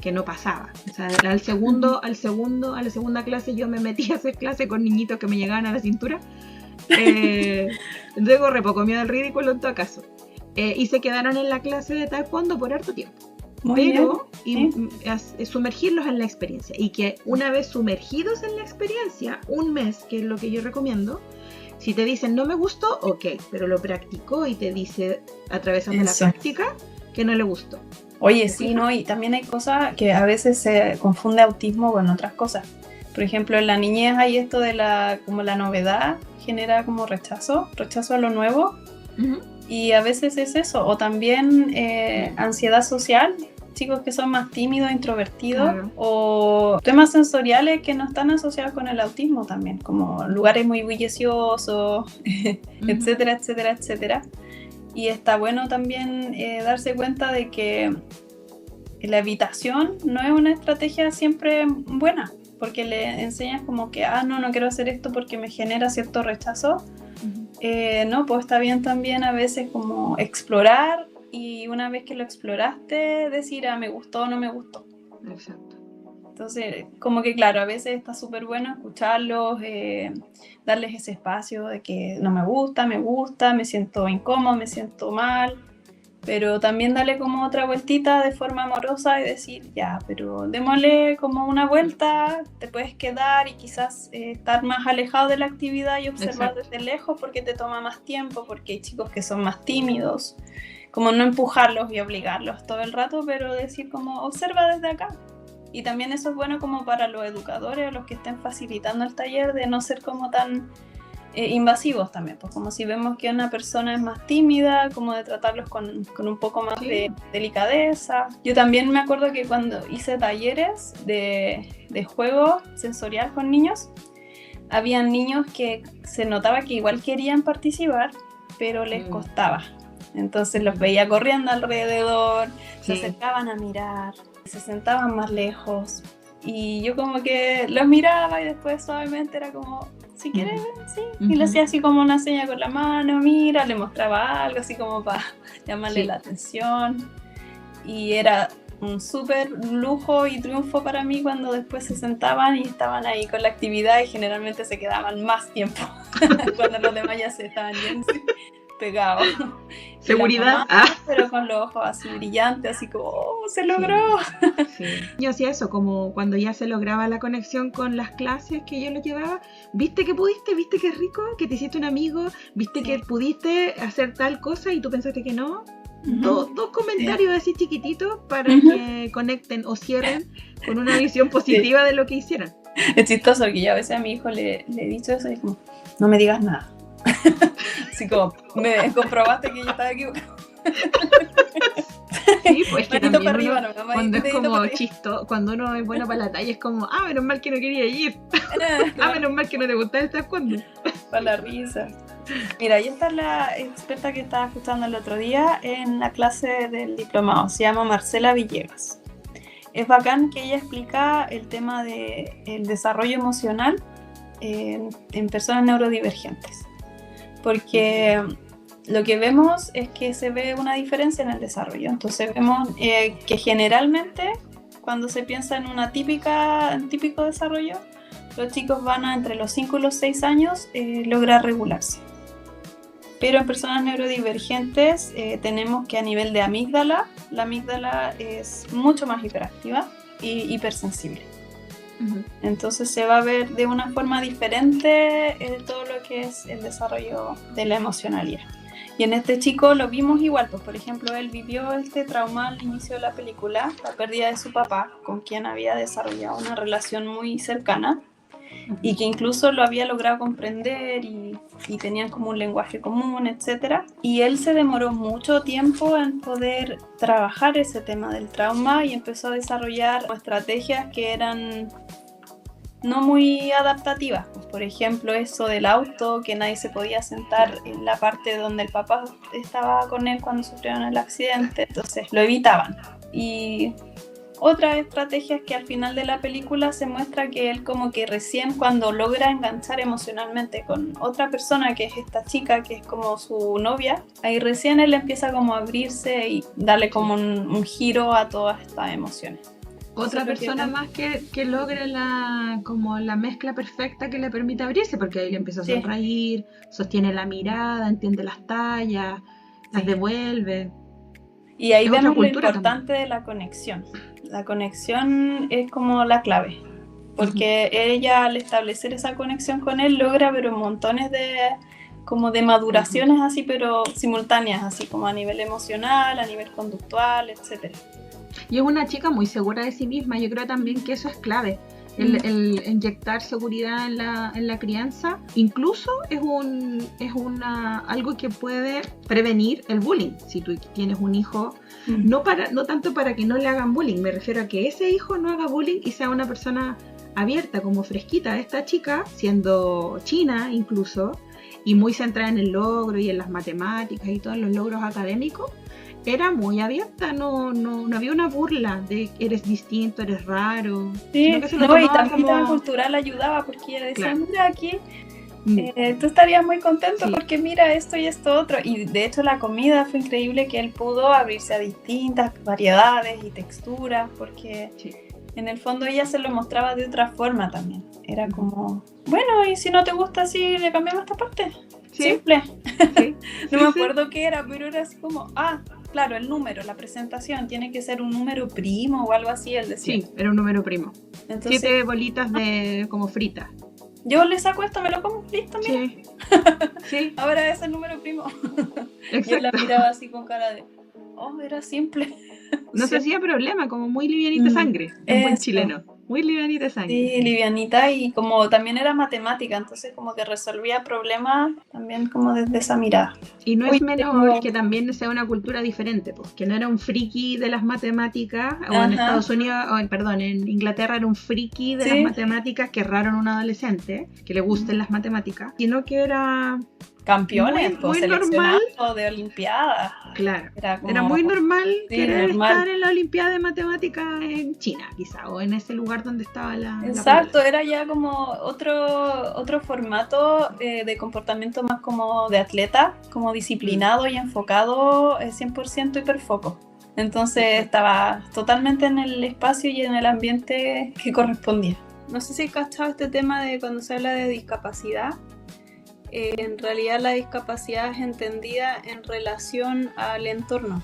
que no pasaba. O sea, a la segunda clase yo me metí a hacer clase con niñitos que me llegaban a la cintura. Luego repocó miedo al ridículo en todo caso. Y se quedaron en la clase de taekwondo por harto tiempo. Pero sumergirlos en la experiencia y que una vez sumergidos en la experiencia, un mes, que es lo que yo recomiendo, si te dicen no me gustó, ok, pero lo practicó y te dice atravesando la práctica que no le gustó. Oye, sí, ¿no? Y también hay cosas que a veces se confunde autismo con otras cosas. Por ejemplo, en la niñez hay esto de como la novedad genera como rechazo a lo nuevo. Y a veces es eso, o también ansiedad social, chicos que son más tímidos, introvertidos, claro. O temas sensoriales que no están asociados con el autismo también, como lugares muy bulliciosos, etcétera, etcétera, etcétera. Y está bueno también darse cuenta de que la evitación no es una estrategia siempre buena, porque le enseñas como que, no quiero hacer esto porque me genera cierto rechazo. No, pues está bien también a veces como explorar y una vez que lo exploraste decir, me gustó o no me gustó. Exacto. Entonces, como que claro, a veces está súper bueno escucharlos, darles ese espacio de que no me gusta, me siento incómodo, me siento mal, Pero también darle como otra vueltita de forma amorosa y decir, ya, pero démosle como una vuelta, te puedes quedar y quizás estar más alejado de la actividad y observar desde lejos porque te toma más tiempo, porque hay chicos que son más tímidos, como no empujarlos y obligarlos todo el rato, pero decir como, observa desde acá. Y también eso es bueno como para los educadores o los que estén facilitando el taller, de no ser como tan invasivos también, pues como si vemos que una persona es más tímida, como de tratarlos con un poco más de delicadeza. Yo también me acuerdo que cuando hice talleres de juego sensorial con niños, habían niños que se notaba que igual querían participar, pero les costaba. Entonces los veía corriendo alrededor, se acercaban a mirar, se sentaban más lejos. Y yo como que los miraba y después suavemente era como, si quieres, sí. Y le hacía así como una seña con la mano, mira, le mostraba algo así como para llamarle la atención. Y era un súper lujo y triunfo para mí cuando después se sentaban y estaban ahí con la actividad y generalmente se quedaban más tiempo cuando los demás ya se estaban yendo pegados. Seguridad. Mamá, pero con los ojos así brillantes, así como, ¡oh, se logró! Sí. Yo hacía eso, como cuando ya se lograba la conexión con las clases que yo lo llevaba. ¿Viste que pudiste? ¿Viste que rico? ¿Que te hiciste un amigo? ¿Viste que pudiste hacer tal cosa y tú pensaste que no? Dos comentarios así chiquititos para que conecten o cierren con una visión positiva de lo que hicieron. Es chistoso que yo a veces a mi hijo le he dicho eso y como, no me digas nada. Así como, me comprobaste que yo estaba equivocado. Sí, pues que también para arriba, uno, cuando es como chisto, cuando uno es bueno para la talla es como, menos mal que no quería ir. Menos mal que no te gustaba el taekwondo. Para la risa. Mira, ahí está la experta que estaba escuchando el otro día en la clase del diplomado, se llama Marcela Villegas. Es bacán que ella explica el tema del desarrollo emocional en personas neurodivergentes, porque lo que vemos es que se ve una diferencia en el desarrollo. Entonces vemos que generalmente cuando se piensa en un típico desarrollo, los chicos van a entre los 5 y los 6 años lograr regularse. Pero en personas neurodivergentes tenemos que a nivel de amígdala, la amígdala es mucho más hiperactiva y hipersensible. Entonces se va a ver de una forma diferente todo lo que es el desarrollo de la emocionalidad. Y en este chico lo vimos igual, pues por ejemplo él vivió este trauma al inicio de la película, la pérdida de su papá, con quien había desarrollado una relación muy cercana y que incluso lo había logrado comprender y tenían como un lenguaje común, etc. Y él se demoró mucho tiempo en poder trabajar ese tema del trauma y empezó a desarrollar estrategias que eran no muy adaptativas. Pues, por ejemplo, eso del auto, que nadie se podía sentar en la parte donde el papá estaba con él cuando sufrieron el accidente, entonces lo evitaban. Y otra estrategia es que al final de la película se muestra que él como que recién cuando logra enganchar emocionalmente con otra persona, que es esta chica que es como su novia, ahí recién él empieza como a abrirse y darle como un giro a todas estas emociones. Otra persona más que logre la mezcla perfecta que le permite abrirse, porque ahí le empieza a sonreír, sostiene la mirada, entiende las tallas, las devuelve. Y ahí vemos lo importante de la conexión. La conexión es como la clave, porque ella al establecer esa conexión con él logra pero montones de maduraciones así, pero simultáneas, así como a nivel emocional, a nivel conductual, etcétera. Y es una chica muy segura de sí misma. Yo creo también que eso es clave. El inyectar seguridad en la crianza incluso es algo que puede prevenir el bullying. Si tú tienes un hijo, no tanto para que no le hagan bullying, me refiero a que ese hijo no haga bullying y sea una persona abierta, como Fresquita. Esta chica, siendo china incluso, y muy centrada en el logro y en las matemáticas y todos los logros académicos, era muy abierta, no había una burla de eres distinto, eres raro. Sí, y también el cultural ayudaba, porque ella decía, claro, mira aquí, tú estarías muy contento porque mira esto y esto otro. Y de hecho la comida fue increíble, que él pudo abrirse a distintas variedades y texturas, porque en el fondo ella se lo mostraba de otra forma también. Era como, bueno, y si no te gusta así, le cambiamos esta parte. Simple. No me acuerdo qué era, pero era así como, claro, el número, la presentación, tiene que ser un número primo o algo así, él decía. Sí, era un número primo. Entonces, 7 bolitas de como fritas. yo le saco esto, me lo como, listo, mira. Sí. Sí, Ahora es el número primo. Yo exacto. la miraba así con cara de, oh, era simple. No se hacía problema, como muy livianita sangre. En buen Eso. chileno. Muy livianita sangre. Sí, livianita, y como también era matemática, entonces como que resolvía problemas también como desde esa mirada. Y no Oye, es menor tengo- que también sea una cultura diferente, pues que no era un friki de las matemáticas, o en Ajá. Estados Unidos, en Inglaterra era un friki de Sí. las matemáticas, que es raro en un adolescente que le gusten las matemáticas, sino que era, Campeones, muy pues, normal. seleccionados de olimpiadas. claro, Era, como, era muy normal Sí, querer normal. estar en la Olimpiada de Matemáticas en China, quizá, o en ese lugar donde estaba la Exacto, población. era ya como otro formato de comportamiento más como de atleta, como disciplinado y enfocado 100% hiperfoco. Entonces Exacto. estaba totalmente en el espacio y en el ambiente que correspondía. No sé si has cachado este tema de cuando se habla de discapacidad. En realidad la discapacidad es entendida en relación al entorno.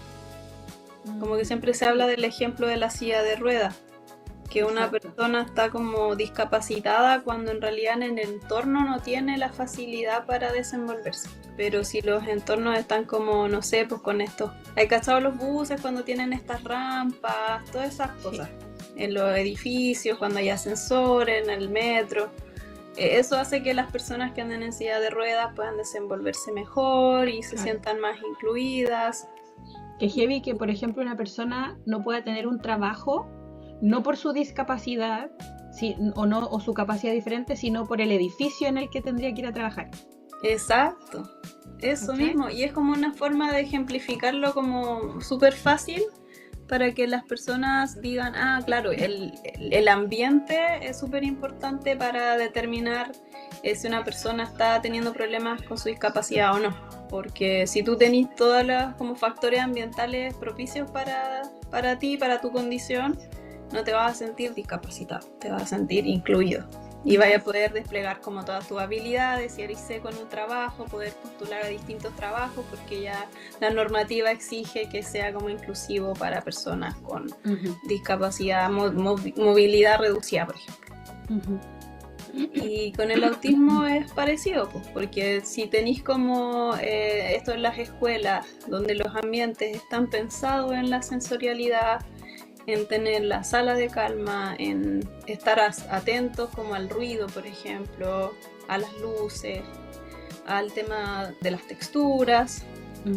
Como que siempre se habla del ejemplo de la silla de ruedas, que una Exacto. persona está como discapacitada cuando en realidad en el entorno no tiene la facilidad para desenvolverse. Pero si los entornos están como, no sé, pues con estos... ¿Hay cachado los buses cuando tienen estas rampas? Todas esas cosas. En los edificios, cuando hay ascensores, en el metro. Eso hace que las personas que andan en silla de ruedas puedan desenvolverse mejor y se Claro. sientan más incluidas. Que heavy que, por ejemplo, una persona no pueda tener un trabajo, no por su discapacidad o su capacidad diferente, sino por el edificio en el que tendría que ir a trabajar. Exacto, eso ¿Cachai? mismo. Y es como una forma de ejemplificarlo como súper fácil para que las personas digan, ah, claro, el ambiente es súper importante para determinar si una persona está teniendo problemas con su discapacidad o no. Porque si tú tenés todos los como factores ambientales propicios para ti, para tu condición, no te vas a sentir discapacitado, te vas a sentir incluido. Y vaya a poder desplegar como todas tus habilidades, si eres seco en un trabajo, poder postular a distintos trabajos, porque ya la normativa exige que sea como inclusivo para personas con discapacidad, movilidad reducida, por ejemplo. Y con el autismo es parecido, pues, porque si tenéis como esto en las escuelas, donde los ambientes están pensados en la sensorialidad, en tener la sala de calma, en estar atentos como al ruido, por ejemplo, a las luces, al tema de las texturas.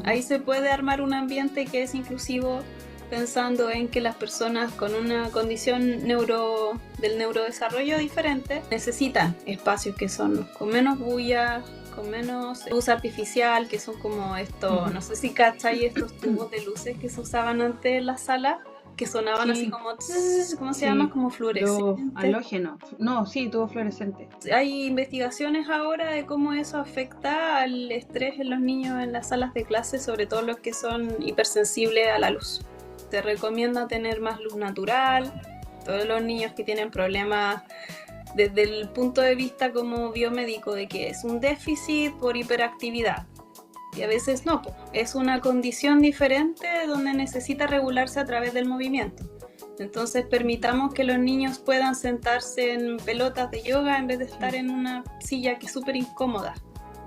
Ahí se puede armar un ambiente que es inclusivo, pensando en que las personas con una condición del neurodesarrollo diferente necesitan espacios que son con menos bulla, con menos luz artificial, que son como estos, no sé si cachai, estos tubos de luces que se usaban antes en la sala, que sonaban así como, ¿cómo se llama? Como fluorescentes. Los halógenos. No, sí, tuvo fluorescente. Hay investigaciones ahora de cómo eso afecta al estrés en los niños en las salas de clase, sobre todo los que son hipersensibles a la luz. Se recomienda tener más luz natural. Todos los niños que tienen problemas desde el punto de vista como biomédico de que es un déficit por hiperactividad. Y a veces no, es una condición diferente donde necesita regularse a través del movimiento. Entonces permitamos que los niños puedan sentarse en pelotas de yoga en vez de estar en una silla que es súper incómoda,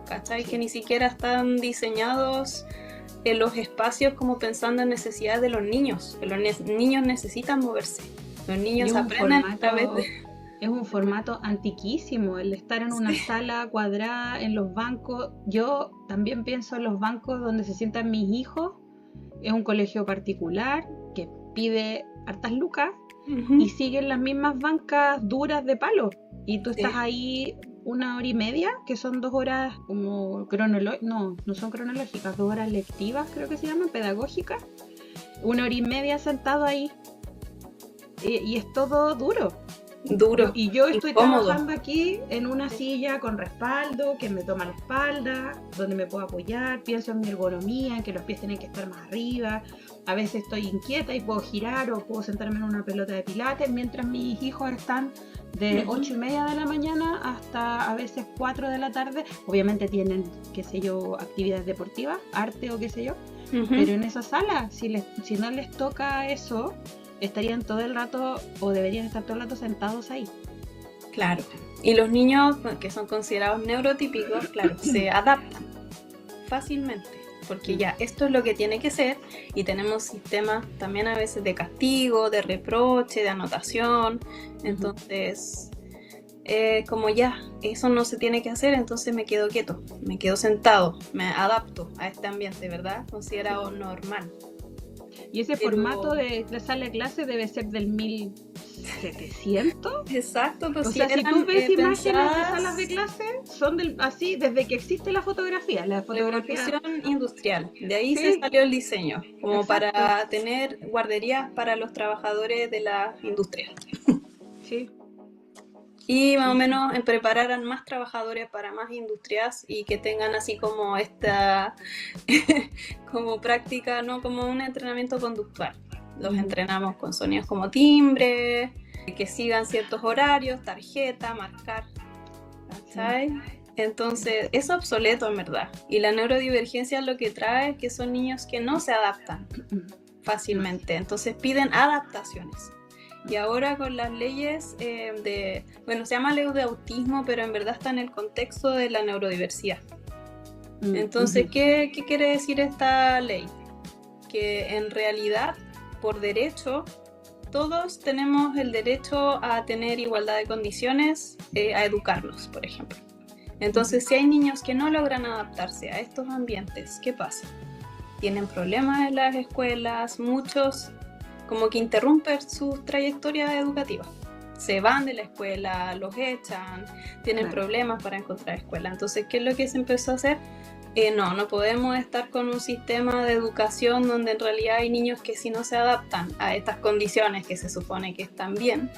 ¿cachai? Que ni siquiera están diseñados en los espacios como pensando en necesidades de los niños, que los niños necesitan moverse. Los niños aprenden a través de... Es un formato antiquísimo, el estar en una sala cuadrada, en los bancos. Yo también pienso en los bancos donde se sientan mis hijos. Es un colegio particular que pide hartas lucas y siguen las mismas bancas duras de palo. Y tú estás ahí 1 hora y media, que son 2 horas como no son cronológicas, 2 horas lectivas, creo que se llaman, pedagógicas. 1 hora y media sentado ahí. Y es todo duro. Y yo estoy trabajando aquí en una silla con respaldo, que me toma la espalda, donde me puedo apoyar, pienso en mi ergonomía, en que los pies tienen que estar más arriba. A veces estoy inquieta y puedo girar o puedo sentarme en una pelota de pilates, mientras mis hijos están de 8:30 de la mañana hasta a veces 4 de la tarde. Obviamente tienen, qué sé yo, actividades deportivas, arte o qué sé yo, Pero en esa sala, si no les toca eso, estarían todo el rato o deberían estar todo el rato sentados ahí. Claro. Y los niños que son considerados neurotípicos, claro, se adaptan fácilmente, porque ya esto es lo que tiene que ser, y tenemos sistemas también a veces de castigo, de reproche, de anotación. Entonces, como ya eso no se tiene que hacer, entonces me quedo quieto, me quedo sentado, me adapto a este ambiente, ¿verdad? Considerado normal. Y ese formato de sala de clase debe ser del 1700. Exacto, pues o sea, si tú ves imágenes de salas de clase, son así desde que existe la fotografía. La revolución industrial, de ahí se salió el diseño, como Exacto. para tener guarderías para los trabajadores de la industria. Sí. Y más o menos prepararan más trabajadores para más industrias y que tengan así como esta como práctica, no como un entrenamiento conductual. Los entrenamos con sonidos como timbre, que sigan ciertos horarios, tarjeta, marcar, ¿cachai? Entonces es obsoleto en verdad. Y la neurodivergencia lo que trae es que son niños que no se adaptan fácilmente, entonces piden adaptaciones. Y ahora con las leyes se llama ley de autismo, pero en verdad está en el contexto de la neurodiversidad. Entonces, ¿qué quiere decir esta ley? Que en realidad, por derecho, todos tenemos el derecho a tener igualdad de condiciones, a educarnos, por ejemplo. Entonces, si hay niños que no logran adaptarse a estos ambientes, ¿qué pasa? Tienen problemas en las escuelas, muchos como que interrumpen su trayectoria educativa. Se van de la escuela, los echan, tienen problemas para encontrar escuela. Entonces, ¿qué es lo que se empezó a hacer? No podemos estar con un sistema de educación donde en realidad hay niños que si no se adaptan a estas condiciones que se supone que están bien.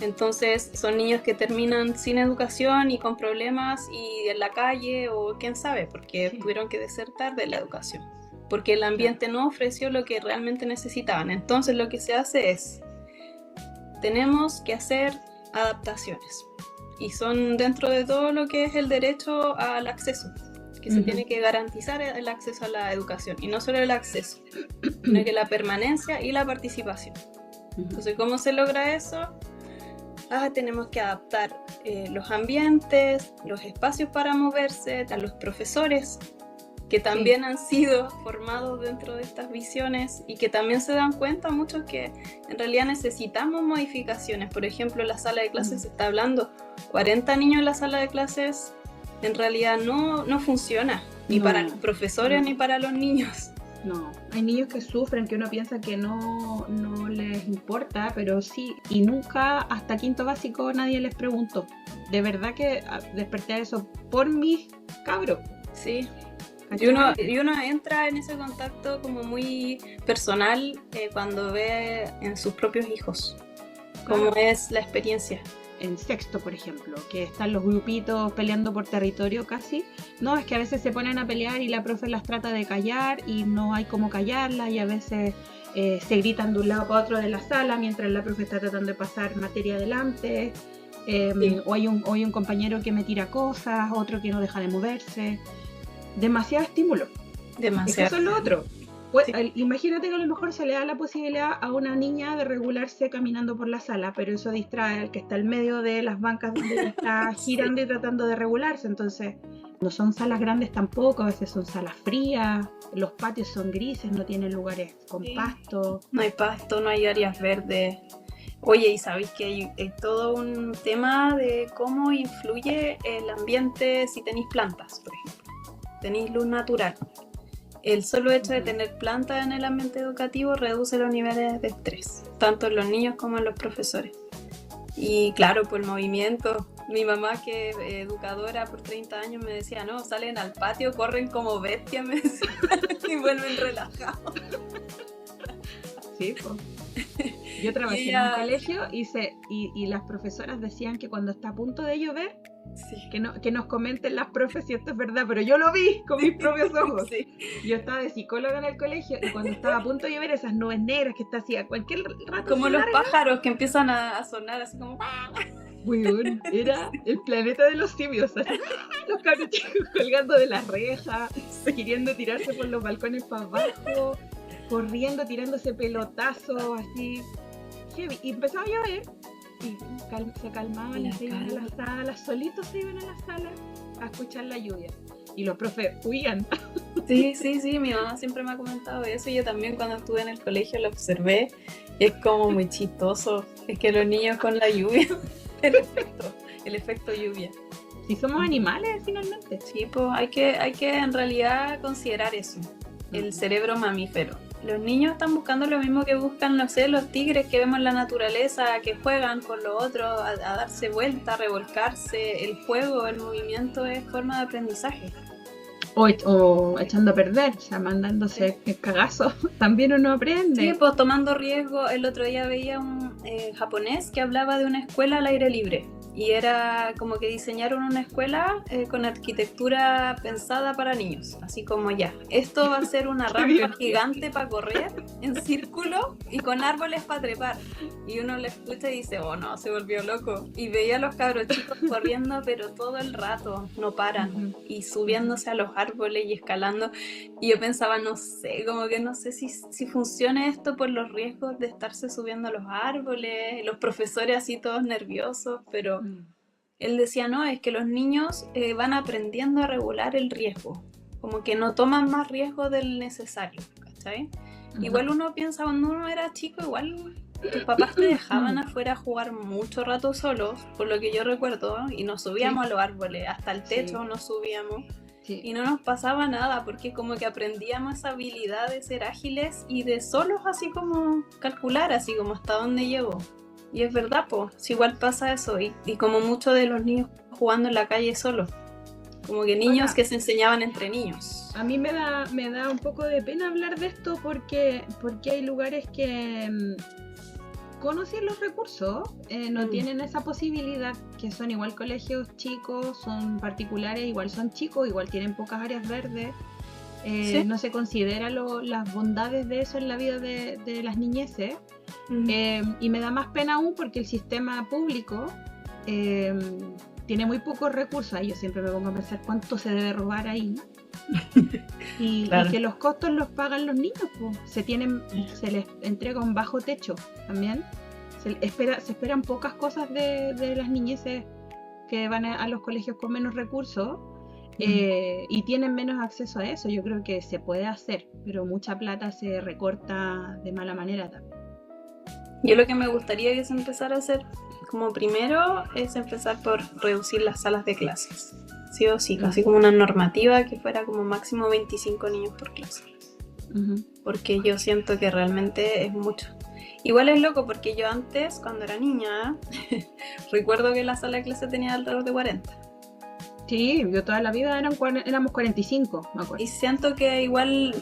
Entonces son niños que terminan sin educación y con problemas y en la calle o quién sabe, porque tuvieron que desertar de la educación. Porque el ambiente no ofreció lo que realmente necesitaban. Entonces lo que se hace es, tenemos que hacer adaptaciones. Y son dentro de todo lo que es el derecho al acceso, que se tiene que garantizar el acceso a la educación. Y no solo el acceso, sino que la permanencia y la participación. Entonces, ¿cómo se logra eso? Tenemos que adaptar los ambientes, los espacios para moverse, a los profesores, que también han sido formados dentro de estas visiones y que también se dan cuenta muchos que en realidad necesitamos modificaciones. Por ejemplo, la sala de clases se está hablando, 40 niños en la sala de clases en realidad no funciona, ni para los profesores ni para los niños. No, hay niños que sufren, que uno piensa que no les importa, pero sí, y nunca hasta quinto básico nadie les preguntó. De verdad que desperté a eso por mis cabros. Sí. Y uno entra en ese contacto como muy personal cuando ve en sus propios hijos cómo es la experiencia. En sexto, por ejemplo, que están los grupitos peleando por territorio casi. No, es que a veces se ponen a pelear y la profe las trata de callar y no hay cómo callarlas, y a veces se gritan de un lado para otro de la sala mientras la profe está tratando de pasar materia adelante. O hay un compañero que me tira cosas, otro que no deja de moverse. Demasiado estímulo. Demasiado. Eso es lo otro. Pues, imagínate que a lo mejor se le da la posibilidad a una niña de regularse caminando por la sala, pero eso distrae al que está en medio de las bancas donde está girando y tratando de regularse. Entonces, no son salas grandes tampoco, a veces son salas frías, los patios son grises, no tienen lugares con pasto. No hay pasto, no hay áreas verdes. Oye, y sabéis que hay todo un tema de cómo influye el ambiente si tenéis plantas, por ejemplo. Tenéis luz natural. El solo hecho de tener plantas en el ambiente educativo reduce los niveles de estrés, tanto en los niños como en los profesores. Y claro, por el movimiento. Mi mamá, que es educadora por 30 años, me decía, no, salen al patio, corren como bestias, me decía, y vuelven relajados. Sí, pues. Yo trabajé en un colegio y las profesoras decían que cuando está a punto de llover, que nos comenten las profes si esto es verdad, pero yo lo vi con mis propios ojos. Yo estaba de psicóloga en el colegio y cuando estaba a punto de llover, esas nubes negras que está así a cualquier rato. Como los pájaros que empiezan a sonar así como... Weón, era el planeta de los simios. Los cabros chicos colgando de las rejas, queriendo tirarse por los balcones para abajo, corriendo, tirándose pelotazos, así. Heavy. Y empezaba a llover y se calmaban y se iban a la sala, solitos se iban a la sala a escuchar la lluvia. Y los profes huían. Sí, mi mamá siempre me ha comentado eso. Yo también cuando estuve en el colegio lo observé. Y es como muy chistoso. Es que los niños con la lluvia, el efecto lluvia. Si somos animales, finalmente. Sí, pues hay que en realidad considerar eso. El cerebro mamífero. Los niños están buscando lo mismo que buscan, no sé, los tigres que vemos en la naturaleza, que juegan con lo otro, a darse vuelta, a revolcarse. El juego, el movimiento es forma de aprendizaje. O echando a perder, o sea, mandándose cagazos. También uno aprende. Sí, pues tomando riesgo. El otro día veía un japonés que hablaba de una escuela al aire libre. Y era como que diseñaron una escuela con arquitectura pensada para niños. Así como ya, esto va a ser una rampa gigante para correr en círculo y con árboles para trepar. Y uno le escucha y dice, oh no, se volvió loco. Y veía a los cabros chicos corriendo, pero todo el rato, no paran. Y subiéndose a los árboles y escalando. Y yo pensaba, no sé, como que no sé si funciona esto por los riesgos de estarse subiendo a los árboles, los profesores así todos nerviosos, pero él decía, no, es que los niños van aprendiendo a regular el riesgo, como que no toman más riesgo del necesario, ¿cachai? Igual uno piensa, cuando uno era chico, igual tus papás te dejaban afuera jugar mucho rato solos, por lo que yo recuerdo, y nos subíamos a los árboles, hasta el techo nos subíamos. Sí. Y no nos pasaba nada porque como que aprendíamos esa habilidad de ser ágiles y de solos así como calcular así como hasta dónde llego. Y es verdad, pues, si igual pasa eso y como muchos de los niños jugando en la calle solos, como que niños que se enseñaban entre niños. A mí me da un poco de pena hablar de esto porque hay lugares que conocen los recursos, no tienen esa posibilidad, que son igual colegios chicos, son particulares, igual son chicos, igual tienen pocas áreas verdes, ¿sí? No se considera las bondades de eso en la vida de las niñeces, y me da más pena aún porque el sistema público tiene muy pocos recursos. Ahí yo siempre me pongo a pensar cuánto se debe robar ahí. Y que los costos los pagan los niños, pues. Se les entrega un bajo techo también. Se esperan pocas cosas de las niñeces que van a los colegios con menos recursos, y tienen menos acceso a eso. Yo creo que se puede hacer, pero mucha plata se recorta de mala manera también. Yo lo que me gustaría que se empezara a hacer como primero es empezar por reducir las salas de clases. Sí o sí, casi como una normativa que fuera como máximo 25 niños por clase. Porque yo siento que realmente es mucho. Igual es loco porque yo antes, cuando era niña, recuerdo que la sala de clase tenía alrededor de 40. Sí, yo toda la vida éramos 45, me acuerdo. Y siento que igual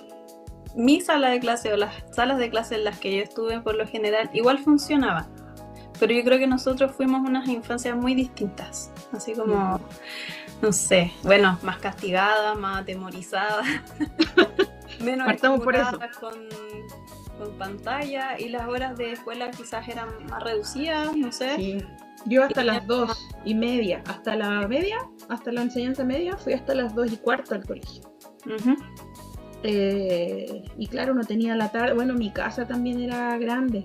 mi sala de clase o las salas de clase en las que yo estuve por lo general igual funcionaban. Pero yo creo que nosotros fuimos unas infancias muy distintas. Así como... No sé, bueno, más castigada, más atemorizada, menos estimulada con pantalla, y las horas de escuela quizás eran más reducidas, no sé. Sí. Yo hasta las 2:30, hasta la enseñanza media, fui hasta las 2:15 al colegio. Y claro, no tenía la tarde, bueno, mi casa también era grande,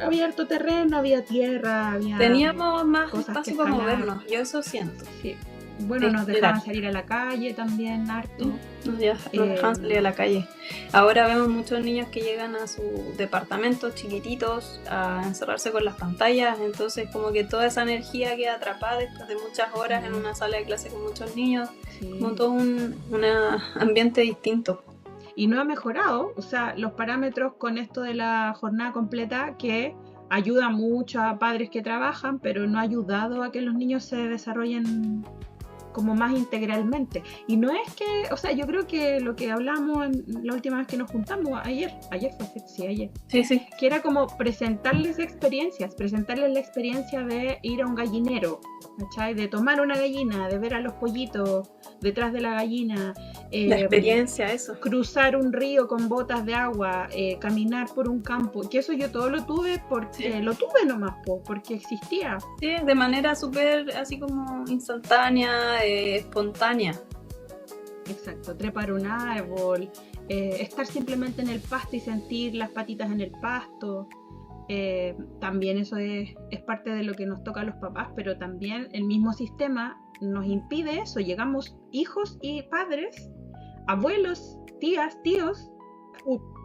había harto terreno, había tierra, teníamos más espacio para movernos, yo eso siento. Sí. Bueno, nos dejaban salir a la calle también, harto. Nos dejaban salir a la calle. Ahora vemos muchos niños que llegan a sus departamentos chiquititos a encerrarse con las pantallas, entonces como que toda esa energía queda atrapada después de muchas horas en una sala de clase con muchos niños, como todo un ambiente distinto. Y no ha mejorado, o sea, los parámetros con esto de la jornada completa, que ayuda mucho a padres que trabajan, pero no ha ayudado a que los niños se desarrollen como más integralmente. Y no es que, o sea, yo creo que lo que hablamos la última vez que nos juntamos, ayer fue, sí, ayer. Sí. Que era como presentarles la experiencia de ir a un gallinero, ¿cachai? De tomar una gallina, de ver a los pollitos detrás de la gallina. La experiencia, eso. Cruzar un río con botas de agua, caminar por un campo, que eso yo todo lo tuve porque lo tuve nomás, porque existía. Sí, de manera súper así como instantánea, espontánea. Exacto, trepar un árbol, estar simplemente en el pasto y sentir las patitas en el pasto. También eso es parte de lo que nos toca a los papás, pero también el mismo sistema nos impide eso. Llegamos hijos y padres, abuelos, tías, tíos,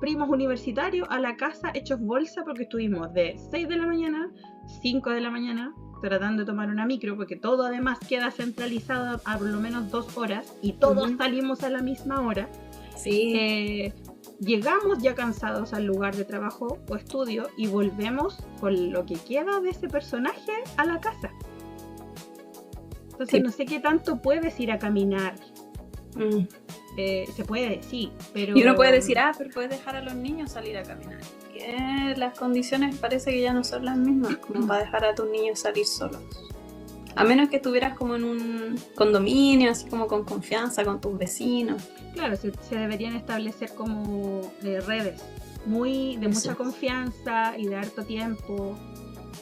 primos universitarios a la casa hechos bolsa porque estuvimos de 6 de la mañana, 5 de la mañana tratando de tomar una micro, porque todo además queda centralizado a por lo menos 2 horas y todos salimos a la misma hora. Sí. Llegamos ya cansados al lugar de trabajo o estudio y volvemos con lo que queda de ese personaje a la casa. Entonces no sé qué tanto puedes ir a caminar. Se puede, sí, pero... Y uno puede decir, pero puedes dejar a los niños salir a caminar. Que las condiciones parece que ya no son las mismas como para dejar a tus niños salir solos. A menos que estuvieras como en un condominio, así como con confianza con tus vecinos. Claro, se deberían establecer como redes de mucha confianza y de harto tiempo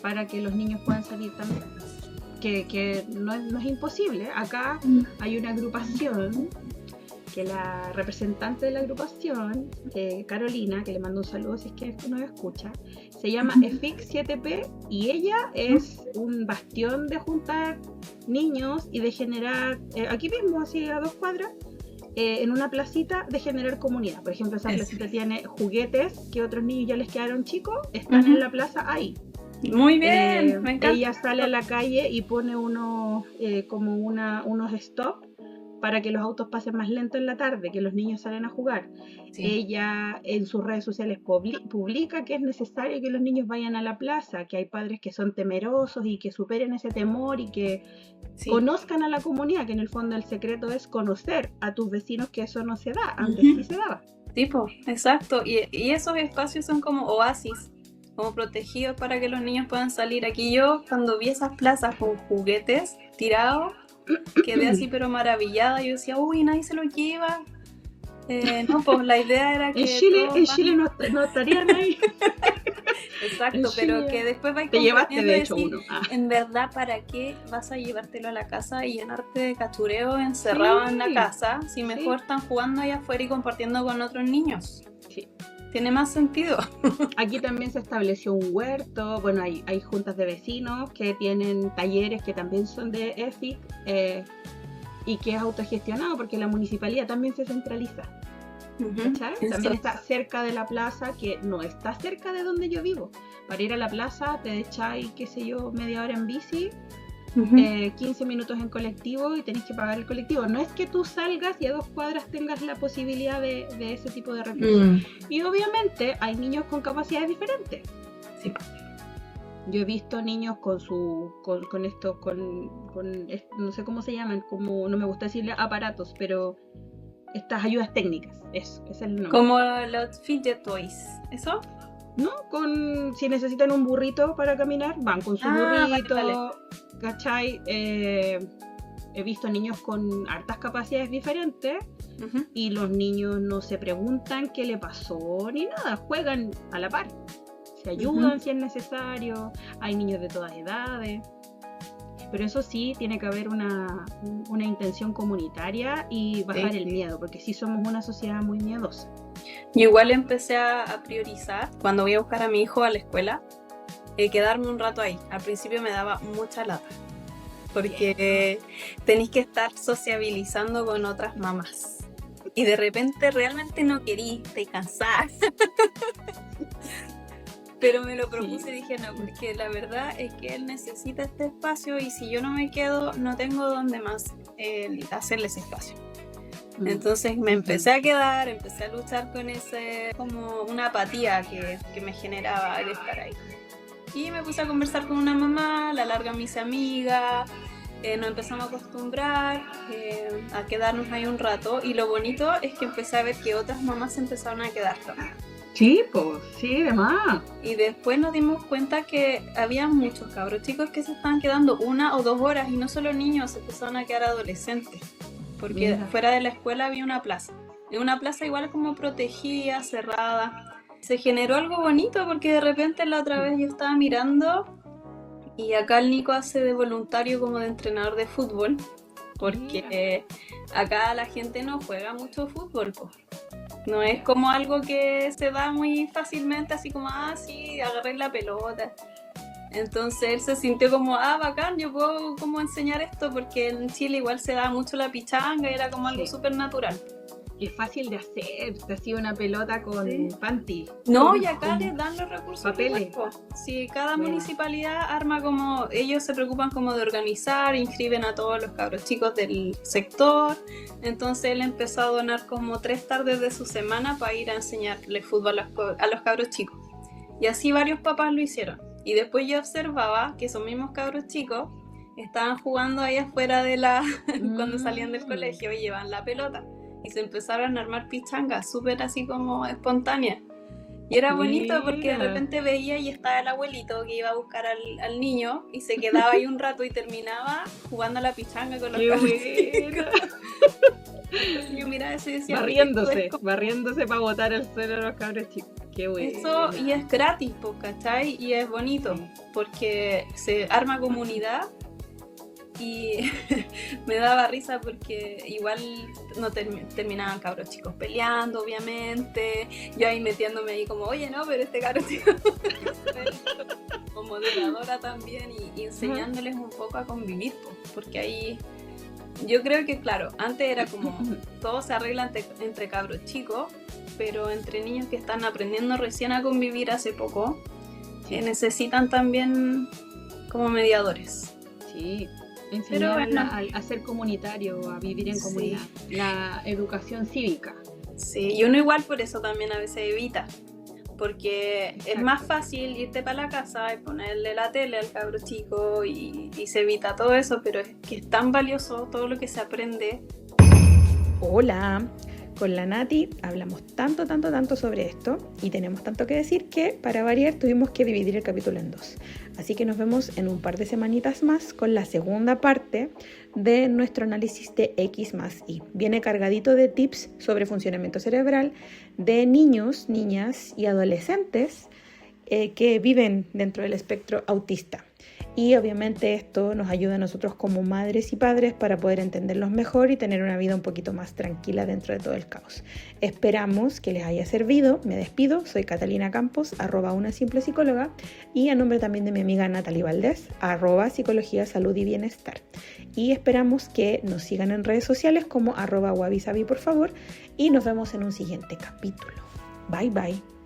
para que los niños puedan salir también. Que no es imposible. Acá hay una agrupación que la representante de la agrupación, Carolina, que le mando un saludo si es que nos escucha, se llama EFIC 7P y ella es un bastión de juntar niños y de generar, aquí mismo, así a 2 cuadras, en una placita de generar comunidad. Por ejemplo, esa placita tiene juguetes que otros niños ya les quedaron chicos, están en la plaza ahí. Muy bien, me encanta. Ella sale a la calle y pone unos stop para que los autos pasen más lento en la tarde, que los niños salen a jugar. Sí. Ella en sus redes sociales publica que es necesario que los niños vayan a la plaza, que hay padres que son temerosos y que superen ese temor y que conozcan a la comunidad, que en el fondo el secreto es conocer a tus vecinos, que eso no se da, antes sí se daba. Tipo, exacto, y esos espacios son como oasis, como protegidos para que los niños puedan salir. Aquí yo, cuando vi esas plazas con juguetes tirados, quedé así pero maravillada. Yo decía, uy, nadie se lo lleva. No, pues la idea era que en Chile no estarían ahí. Exacto, pero que después vais te llevaste de hecho decir, uno. En verdad, ¿para qué vas a llevártelo a la casa y llenarte de cachureo encerrado en la casa si mejor están jugando allá afuera y compartiendo con otros niños? Sí. Tiene más sentido. Aquí también se estableció un huerto. Bueno, hay juntas de vecinos que tienen talleres que también son de EFIC y que es autogestionado porque la municipalidad también se centraliza. También está cerca de la plaza, que no está cerca de donde yo vivo. Para ir a la plaza te echáis, qué sé yo, media hora en bici, 15 minutos en colectivo y tenés que pagar el colectivo. No es que tú salgas y a 2 cuadras tengas la posibilidad de ese tipo de recursos. Y obviamente hay niños con capacidades diferentes. Sí. Yo he visto niños con no sé cómo se llaman, como no me gusta decirle aparatos, pero estas ayudas técnicas, eso es el nombre. Como los fidget toys, ¿eso? No, si necesitan un burrito para caminar, van con su burrito, vale. ¿Cachai? He visto niños con hartas capacidades diferentes y los niños no se preguntan qué le pasó ni nada, juegan a la par, se ayudan si es necesario, hay niños de todas edades. Pero eso sí, tiene que haber una intención comunitaria y bajar el miedo, porque sí somos una sociedad muy miedosa. Yo igual empecé a priorizar, cuando voy a buscar a mi hijo a la escuela, quedarme un rato ahí. Al principio me daba mucha lata, porque tenéis que estar sociabilizando con otras mamás. Y de repente realmente no querí, te cansás. Pero me lo propuse y dije no, porque la verdad es que él necesita este espacio y si yo no me quedo, no tengo dónde más hacerle ese espacio. Entonces me empecé a quedar, empecé a luchar con ese, como una apatía que me generaba el estar ahí. Y me puse a conversar con una mamá, a la larga me hice amiga, nos empezamos a acostumbrar a quedarnos ahí un rato, y lo bonito es que empecé a ver que otras mamás se empezaron a quedar también. Sí, pues, sí, además. Y después nos dimos cuenta que había muchos cabros chicos que se estaban quedando 1 o 2 horas, y no solo niños, se empezaron a quedar adolescentes, porque fuera de la escuela había una plaza. En una plaza igual como protegida, cerrada. Se generó algo bonito porque de repente la otra vez yo estaba mirando y acá el Nico hace de voluntario como de entrenador de fútbol, porque acá la gente no juega mucho fútbol, pues. No es como algo que se da muy fácilmente, así como, sí, agarré la pelota. Entonces él se sintió como, bacán, yo puedo como enseñar esto, porque en Chile igual se da mucho la pichanga, era como algo súper natural. Y es fácil de hacer, te hacía una pelota con panty. No, y acá les dan los recursos. Papeles. Sí, cada municipalidad arma como, ellos se preocupan como de organizar, inscriben a todos los cabros chicos del sector. Entonces él empezó a donar como 3 tardes de su semana para ir a enseñarle fútbol a los cabros chicos. Y así varios papás lo hicieron. Y después yo observaba que esos mismos cabros chicos estaban jugando ahí afuera de cuando salían del colegio y llevaban la pelota. Y se empezaron a armar pichangas súper así como espontáneas. Y era bonito porque de repente veía y estaba el abuelito que iba a buscar al niño y se quedaba ahí un rato y terminaba jugando a la pichanga con los cabros chicos. Yo miraba eso y decía, barriéndose para botar el suelo a los cabros chicos. Qué bueno. Eso, y es gratis, ¿cachai? Y es bonito porque se arma comunidad. Y me daba risa porque igual no terminaban cabros chicos peleando, obviamente. Yo ahí metiéndome ahí como, oye, no, pero este cabro chico como moderadora también, y enseñándoles un poco a convivir, porque ahí yo creo que, claro, antes era como todo se arregla entre cabros chicos, pero entre niños que están aprendiendo recién a convivir hace poco, necesitan también como mediadores. Sí. Enseñar a ser comunitario, a vivir en comunidad, la educación cívica. Sí, y uno igual por eso también a veces evita, porque es más fácil irte para la casa y ponerle la tele al cabro chico y se evita todo eso, pero es que es tan valioso todo lo que se aprende. Hola, con la Nati hablamos tanto sobre esto y tenemos tanto que decir que para variar tuvimos que dividir el capítulo en 2. Así que nos vemos en un par de semanitas más con la segunda parte de nuestro análisis de X más Y. Viene cargadito de tips sobre funcionamiento cerebral de niños, niñas y adolescentes que viven dentro del espectro autista. Y obviamente esto nos ayuda a nosotros como madres y padres para poder entenderlos mejor y tener una vida un poquito más tranquila dentro de todo el caos. Esperamos que les haya servido. Me despido. Soy Catalina Campos, @unasimplepsicóloga, y a nombre también de mi amiga Natalie Valdés, @psicología, salud y bienestar. Y esperamos que nos sigan en redes sociales como @wabisabi, por favor. Y nos vemos en un siguiente capítulo. Bye bye.